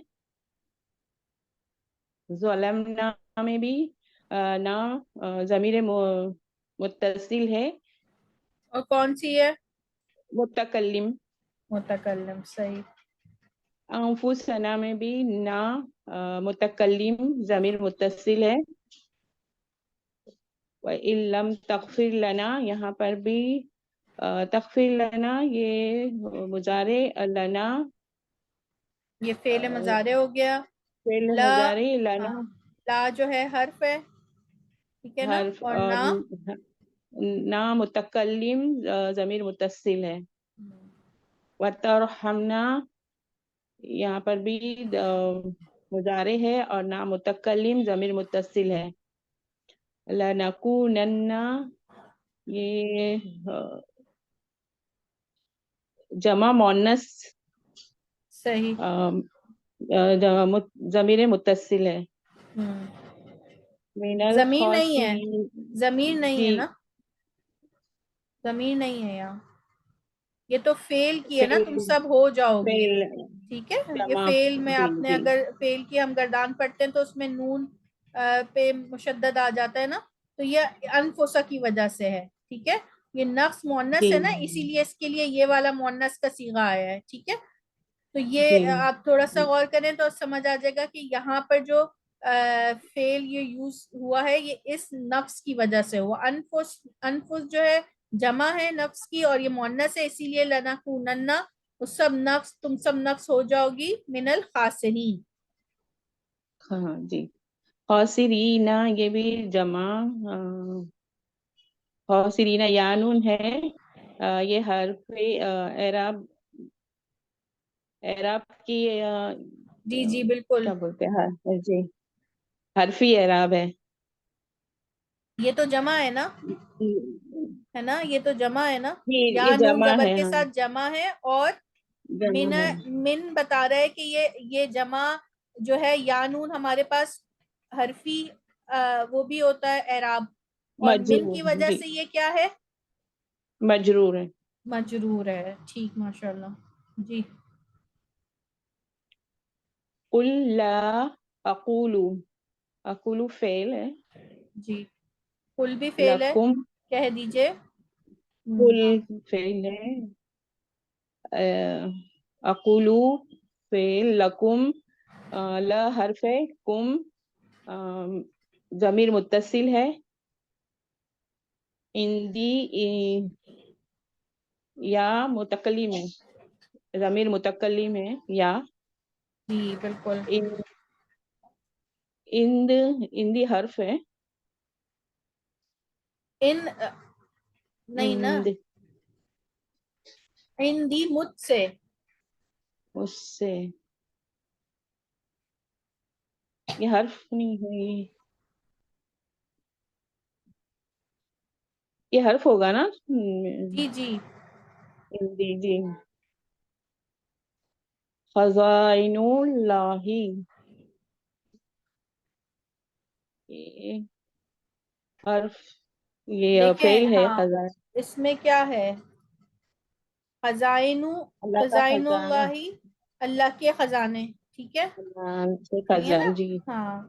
[SPEAKER 6] ظلمنا میں بھی نا ضمیر متصل ہے.
[SPEAKER 1] اور کون سی ہے؟
[SPEAKER 6] متکلم.
[SPEAKER 1] متکلم. صحیح.
[SPEAKER 6] انفسنا میں بھی نا متکلم ضمیر متصل ہے. وَإِن لَمْ تَغْفِرْ لَنَا، یہاں پر بھی تغفر لنا یہ مضارع، لنا
[SPEAKER 1] یہ فعل مضارع ہو گیا.
[SPEAKER 6] فعل
[SPEAKER 1] لا،
[SPEAKER 6] مضارع لنا
[SPEAKER 1] ہاں، لا جو ہے حرف ہے، ٹھیک ہے نا.
[SPEAKER 6] حرف،
[SPEAKER 1] اور
[SPEAKER 6] اور
[SPEAKER 1] نا
[SPEAKER 6] نا متکلم ضمیر متصل ہے. وَتَرْحَمْنَا یہاں پر بھی مضارع ہے اور نا متکلم ضمیر متصل ہے. لَنَكُونَنَّ یہ جمع مؤنث
[SPEAKER 1] صحیح.
[SPEAKER 6] ضمیر متصل ہے. من
[SPEAKER 1] ضمیر نہیں ہے،
[SPEAKER 6] الخاسرین،
[SPEAKER 1] ضمیر نہیں ہے
[SPEAKER 6] جی
[SPEAKER 1] نا، ضمیر نہیں ہے یہاں. یہ تو فعل کی ہے نا، تم
[SPEAKER 6] فعل،
[SPEAKER 1] سب ہو جاؤ گے.
[SPEAKER 6] فعل
[SPEAKER 1] ٹھیک ہے. یہ
[SPEAKER 6] جمع،
[SPEAKER 1] فعل میں
[SPEAKER 6] جی
[SPEAKER 1] آپ نے
[SPEAKER 6] جی
[SPEAKER 1] اگر فعل کی ہم گردان پڑھتے ہیں تو اس میں نون پہ مشدد آ جاتا ہے نا، تو یہ انفسا کی وجہ سے ہے. ٹھیک ہے. یہ نفس مؤنث
[SPEAKER 6] جی
[SPEAKER 1] ہے نا، اسی لیے اس کے لیے یہ والا مؤنث کا صیغہ آیا ہے. ٹھیک ہے. تو
[SPEAKER 6] جی
[SPEAKER 1] یہ آپ تھوڑا سا غور کریں تو سمجھ آ جائے گا کہ یہاں پر جو فعل یہ یوز ہوا ہے یہ اس نفس کی وجہ سے ہوا. انفس جو ہے جمع ہے نفس کی، اور یہ مؤنث ہے، اسی لیے لنکوننا، سب نفس، تم سب نفس ہو جاؤ گی من الخاسرین.
[SPEAKER 6] ہاں جی. خاسرین یہ بھی جمع، خاسرین یانون ہے. یہ حرف اعراب، اعراب کی
[SPEAKER 1] جی جی بالکل.
[SPEAKER 6] کیا بولتے ہیں جی، حرفی اعراب ہے.
[SPEAKER 1] یہ تو جمع ہے نا، ہے نا، یہ تو جمع ہے نا. یا
[SPEAKER 6] یہ
[SPEAKER 1] نون
[SPEAKER 6] جمع
[SPEAKER 1] زبر
[SPEAKER 6] ہے.
[SPEAKER 1] کے
[SPEAKER 6] ہاں
[SPEAKER 1] ساتھ جمع ہے، اور
[SPEAKER 6] جمع
[SPEAKER 1] من
[SPEAKER 6] ہے.
[SPEAKER 1] من بتا رہا ہے کہ یہ جمع جو ہے یا نون ہمارے پاس حرفی وہ بھی ہوتا ہے اعراب، اور من کی
[SPEAKER 6] مجرور،
[SPEAKER 1] وجہ
[SPEAKER 6] جی
[SPEAKER 1] سے یہ کیا ہے؟
[SPEAKER 6] مجرور ہے.
[SPEAKER 1] مجرور ہے. ٹھیک، ماشاءاللہ. جی.
[SPEAKER 6] قل لا اقول، اقول فعل ہے.
[SPEAKER 1] جی. قل بھی فعل ہے،
[SPEAKER 6] لکم،
[SPEAKER 1] کہہ دیجئے.
[SPEAKER 6] قل فعل ہے. اقول فعل، لکم لا حرف ہے، کم ضمیر متصل ہے. اندی یا متکلم ہے، ضمیر متکلم ہے یا.
[SPEAKER 1] جی بالکل.
[SPEAKER 6] اندی حرف ہے.
[SPEAKER 1] ان نہیں نا،
[SPEAKER 6] اند
[SPEAKER 1] ہندی مجھ سے.
[SPEAKER 6] اس سے یہ حرف نہیں ہے، یہ حرف ہوگا نا.
[SPEAKER 1] جی جی.
[SPEAKER 6] اندی جی. خزائن اللہ، یہ حرف، یہ
[SPEAKER 1] دیکھیں
[SPEAKER 6] فعل ہے.
[SPEAKER 1] ہاں،
[SPEAKER 6] خزائن
[SPEAKER 1] اس میں کیا ہے؟ خزائن،
[SPEAKER 6] اللہ کا
[SPEAKER 1] خزائن
[SPEAKER 6] خزانہ،
[SPEAKER 1] اللہ، اللہ کے خزانے. ٹھیک ہے.
[SPEAKER 6] سے
[SPEAKER 1] صحیح ہے نا.
[SPEAKER 6] خزان جی.
[SPEAKER 1] ہاں.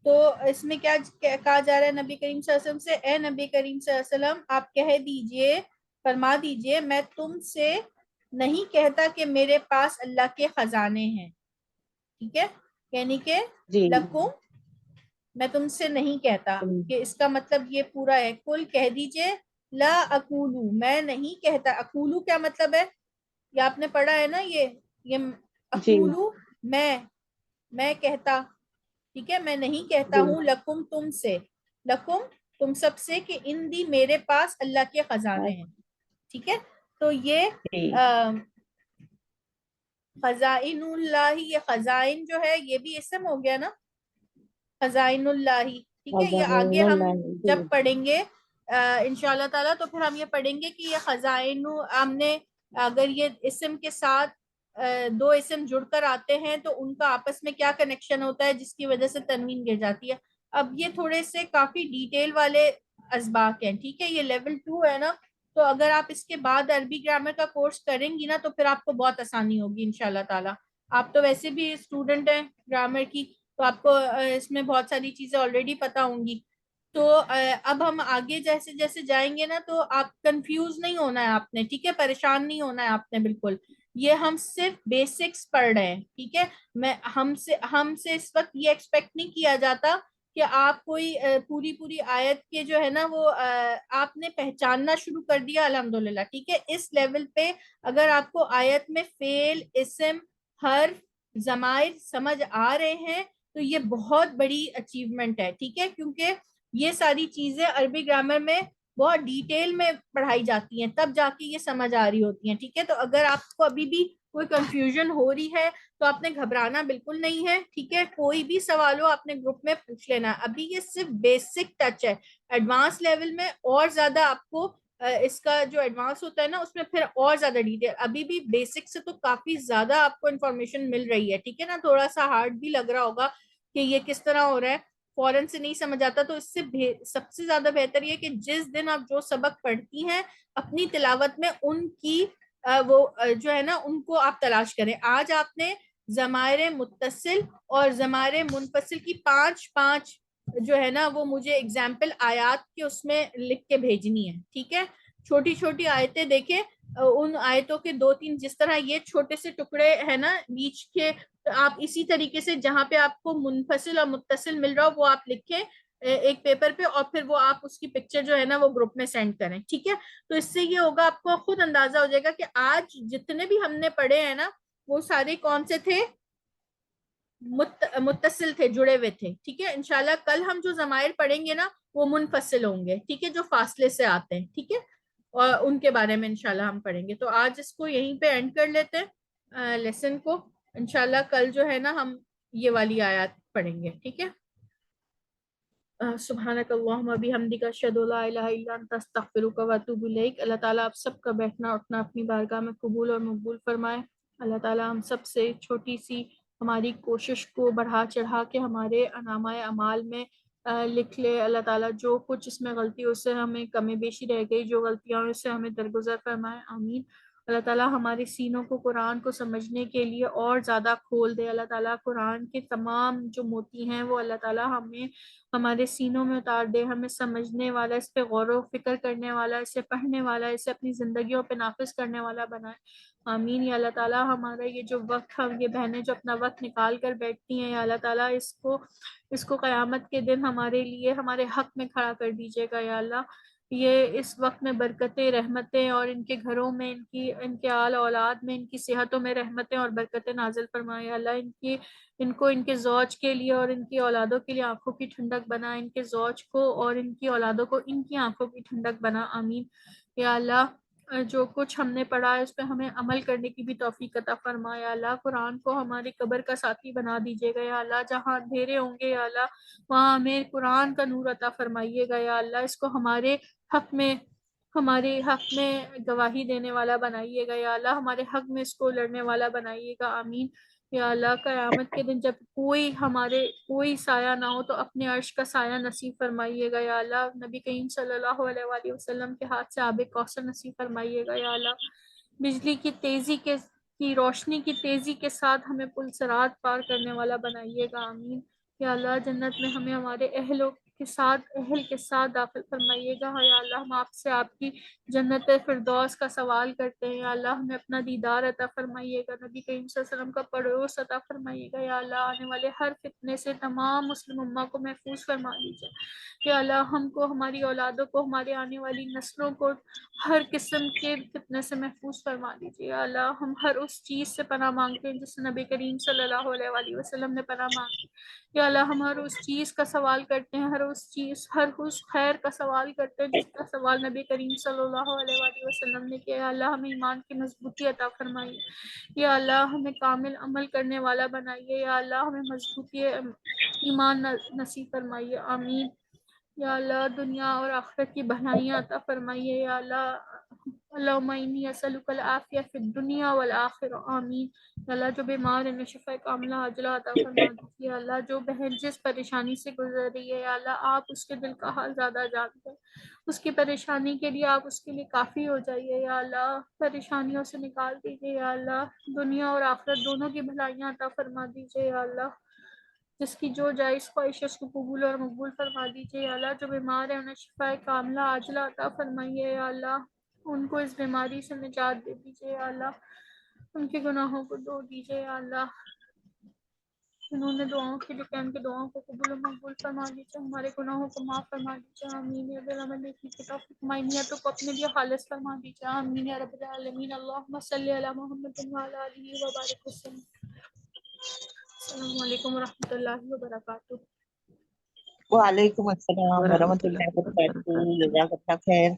[SPEAKER 1] تو اس میں کیا کہا جا رہا ہے نبی کریم صلی اللہ علیہ وسلم سے؟ اے نبی کریم صلی اللہ علیہ وسلم، آپ کہہ دیجئے، فرما دیجئے، میں تم سے نہیں کہتا کہ میرے پاس اللہ کے خزانے ہیں. ٹھیک ہے. یعنی کہ
[SPEAKER 6] جی
[SPEAKER 1] لکم، میں تم سے نہیں کہتا، کہ اس کا مطلب یہ پورا ہے. کل کہہ دیجئے، لا اقولو، میں نہیں کہتا. اقولو کیا مطلب ہے؟ یہ آپ نے پڑھا ہے نا، یہ
[SPEAKER 6] جی
[SPEAKER 1] اقولو میں کہتا. ٹھیک ہے. میں نہیں کہتا
[SPEAKER 6] جی
[SPEAKER 1] ہوں لکم تم سے، لکم تم سب سے، کہ ان دی میرے پاس اللہ کے خزانے ہیں. ٹھیک ہے. تو یہ
[SPEAKER 6] جی
[SPEAKER 1] خزائن اللہ، یہ خزائن جو ہے یہ بھی اسم ہو گیا نا، خزائن اللہ، ٹھیک ہے. یہ آگے ہم جب پڑھیں گے انشاءاللہ تعالیٰ تو پھر ہم یہ پڑھیں گے کہ یہ خزائن ہم نے اگر یہ اسم کے ساتھ دو اسم جڑ کر آتے ہیں تو ان کا آپس میں کیا کنیکشن ہوتا ہے جس کی وجہ سے تنوین گر جاتی ہے. اب یہ تھوڑے سے کافی ڈیٹیل والے اسباق ہیں، ٹھیک ہے. یہ لیول 2 ہے نا، تو اگر آپ اس کے بعد عربی گرامر کا کورس کریں گی نا تو پھر آپ کو بہت آسانی ہوگی انشاءاللہ تعالیٰ. آپ تو ویسے بھی اسٹوڈنٹ ہیں گرامر کی، تو آپ کو اس میں بہت ساری چیزیں آلریڈی پتہ ہوں گی. تو اب ہم آگے جیسے جیسے جائیں گے نا تو آپ کنفیوز نہیں ہونا ہے آپ نے، ٹھیک ہے، پریشان نہیں ہونا ہے آپ نے بالکل. یہ ہم صرف بیسکس پڑھ رہے ہیں، ٹھیک ہے. ہم سے اس وقت یہ ایکسپیکٹ نہیں کیا جاتا کہ آپ کوئی پوری آیت کے جو ہے نا وہ آپ نے پہچاننا شروع کر دیا الحمدللہ، ٹھیک ہے. اس لیول پہ اگر آپ کو آیت میں فعل، اسم، حرف، ضمائر سمجھ آ رہے ہیں تو یہ بہت بڑی اچیومنٹ ہے، ٹھیک ہے. کیونکہ یہ ساری چیزیں عربی گرامر میں بہت ڈیٹیل میں پڑھائی جاتی ہیں، تب جا کے یہ سمجھ آ رہی ہوتی ہیں، ٹھیک ہے. تو اگر آپ کو ابھی بھی کوئی کنفیوژن ہو رہی ہے تو آپ نے گھبرانا بالکل نہیں ہے، ٹھیک ہے. کوئی بھی سوال ہو آپ نے گروپ میں پوچھ لینا. ابھی یہ صرف بیسک ٹچ ہے. ایڈوانس لیول میں اور زیادہ آپ کو اس کا جو ایڈوانس ہوتا ہے نا اس میں پھر اور زیادہ ڈیٹیل. ابھی بھی بیسک سے تو کافی زیادہ آپ کو انفارمیشن مل رہی ہے، ٹھیک ہے نا. تھوڑا سا ہارڈ بھی لگ رہا ہوگا کہ یہ کس طرح ہو رہا ہے، فوراً سے نہیں سمجھ آتا. تو اس سے سب سے زیادہ بہتر یہ کہ جس دن آپ جو سبق پڑھتی ہیں اپنی تلاوت میں ان کی وہ جو ہے نا ان کو آپ تلاش کریں. آج آپ نے ضمائر متصل اور ضمائر منفصل کی 5 جو ہے نا وہ مجھے اگزامپل آیات کے اس میں لکھ کے بھیجنی ہے، ٹھیک ہے. چھوٹی چھوٹی آیتیں دیکھیں، ان آیتوں کے 2-3 جس طرح یہ چھوٹے سے ٹکڑے ہیں نا بیچ کے، آپ اسی طریقے سے جہاں پہ آپ کو منفصل اور متصل مل رہا ہو وہ آپ لکھیں ایک پیپر پہ، اور پھر وہ آپ اس کی پکچر جو ہے نا وہ گروپ میں سینڈ کریں، ٹھیک ہے. تو اس سے یہ ہوگا آپ کو خود اندازہ ہو جائے گا کہ آج جتنے بھی ہم نے پڑھے ہیں نا وہ سارے کون سے تھے، متصل تھے، جڑے ہوئے تھے، ٹھیک ہے. انشاءاللہ کل ہم جو ضمائر پڑھیں گے نا وہ منفصل ہوں گے، ٹھیک ہے، جو فاصلے سے آتے ہیں، ٹھیک ہے، اور ان کے بارے میں انشاءاللہ ہم پڑھیں گے. تو آج اس کو یہیں پہ اینڈ کر لیتے ہیں لیسن کو. انشاءاللہ کل جو ہے نا ہم یہ والی آیات پڑھیں گے، ٹھیک ہے. سبحانک اللہم بحمدک اشہد ان لا الہ الا انت استغفرک و اتوب الیک. اللہ تعالیٰ آپ سب کا بیٹھنا اٹھنا اپنی بارگاہ میں قبول اور مقبول فرمائے. اللہ تعالیٰ ہم سب سے چھوٹی سی ہماری کوشش کو بڑھا چڑھا کے ہمارے نامہ اعمال میں لکھ لے. اللہ تعالیٰ جو کچھ اس میں غلطی اس سے ہمیں کمی بیشی رہ گئی، جو غلطیاں اس سے ہمیں درگزر فرمائے، آمین. اللہ تعالیٰ ہمارے سینوں کو قرآن کو سمجھنے کے لیے اور زیادہ کھول دے. اللہ تعالیٰ قرآن کے تمام جو موتی ہیں وہ اللہ تعالیٰ ہمیں ہمارے سینوں میں اتار دے، ہمیں سمجھنے والا، اس پہ غور و فکر کرنے والا، اسے پڑھنے والا، اسے اپنی زندگیوں پہ نافذ کرنے والا بنائے، آمین. یا اللہ تعالیٰ ہمارا یہ جو وقت، ہم یہ بہنیں جو اپنا وقت نکال کر بیٹھتی ہیں، یا اللہ تعالیٰ اس کو قیامت کے دن ہمارے لیے ہمارے حق میں کھڑا کر دیجیے گا. یا اللہ یہ اس وقت میں برکتیں، رحمتیں، اور ان کے گھروں میں، ان کے آل اولاد میں، ان کی صحتوں میں رحمتیں اور برکتیں نازل فرمائے. یا اللہ ان کو ان کے زوج کے لیے اور ان کی اولادوں کے لیے آنکھوں کی ٹھنڈک بنا، ان کے زوج کو اور ان کی اولادوں کو ان کی آنکھوں کی ٹھنڈک بنا، آمین. یا اللہ جو کچھ ہم نے پڑھا ہے اس پہ ہمیں عمل کرنے کی بھی توفیق عطا فرما. یا اللہ قرآن کو ہماری قبر کا ساتھی بنا دیجیے گا. یا اللہ جہاں اندھیرے ہوں گے یا اللہ وہاں ہمیں قرآن کا نور عطا فرمائیے گا. یا اللہ اس کو ہمارے حق میں گواہی دینے والا بنائیے گا. یا اللہ ہمارے حق میں اس کو لڑنے والا بنائیے گا، آمین. یا اللہ قیامت کے دن جب کوئی سایہ نہ ہو تو اپنے عرش کا سایہ نصیب فرمائیے گا. یا اللہ نبی کریم صلی اللہ علیہ وآلہ وسلم کے ہاتھ سے آب کوثر نصیب فرمائیے گا. یا اللہ بجلی کی روشنی کی تیزی کے ساتھ ہمیں پل صراط پار کرنے والا بنائیے گا، آمین. یا اللہ جنت میں ہمیں ہمارے اہل کے ساتھ داخل فرمائیے گا. یا اللہ ہم آپ سے آپ کی جنت فردوس کا سوال کرتے ہیں. یا اللہ ہمیں اپنا دیدار عطا فرمائیے گا، نبی کریم صلی اللہ علیہ وسلم کا پڑوس عطا فرمائیے گا. یا اللہ آنے والے ہر فتنے سے تمام مسلم امہ کو محفوظ فرما لیجیے. یا اللہ ہم کو، ہماری اولادوں کو، ہماری آنے والی نسلوں کو ہر قسم کے فتنے سے محفوظ فرما دیجیے یا اللہ. ہم ہر اس چیز سے پناہ مانگتے ہیں جس سے نبی کریم صلی اللہ علیہ وآلہ وسلم نے پناہ مانگی یا اللہ. ہم ہر اس چیز کا سوال کرتے ہیں، ہر اس خیر کا سوال کرتے ہیں جس کا سوال نبی کریم صلی اللہ علیہ وآلہ وسلم نے کیا. یا اللہ ہمیں ایمان کی مضبوطی عطا فرمائیے یا اللہ. ہمیں کامل عمل کرنے والا بنائیے یا اللہ. ہمیں مضبوطی ایمان نصیب فرمائیے، آمین یا اللہ. دنیا اور آخرت کی بھلائیاں عطا فرمائیے یا اللہ. اللہم انی اسألک العافیہ فی الدنیا والآخرہ، آمین یا اللہ. جو بیمار ہے شفا کاملہ عاجلہ عطا فرما دیجیے یا اللہ. جو بہن جس پریشانی سے گزر رہی ہے یا اللہ، آپ اس کے دل کا حال زیادہ جانتے ہیں. اس کی پریشانی کے لیے آپ اس کے لیے کافی ہو جائیے یا اللہ. پریشانیوں سے نکال دیجیے یا اللہ. دنیا اور آخرت دونوں کی بھلائیاں عطا فرما دیجیے یا اللہ. جس کی جو جائز خواہش ہے اس کو قبول اور مقبول فرما دیجیے یا اللہ. جو بیمار ہے انہیں شفا کاملہ عاجلہ عطا فرمائیے یا اللہ. ان کو اس بیماری سے نجات دے دیجیے یا اللہ. ان کے گناہوں کو دھو دیجیے یا اللہ. انہوں نے دعاؤں کے لیے ان کے دعاؤں کو قبول و مقبول فرما دیجیے. ہمارے گناہوں کو معاف فرما دیجیے، آمین یا رب العالمین. ہماری نیتوں کو اپنے لیے خالص فرما دیجیے، آمین یا رب العالمین. اللہم صلی علی محمد وعلی آلہ وبارک وسلم. السلام علیکم ورحمۃ اللہ وبرکاتہ.
[SPEAKER 7] وعلیکم السلام ورحمۃ اللہ وبرکاتہ. جزاک اللہ خیر.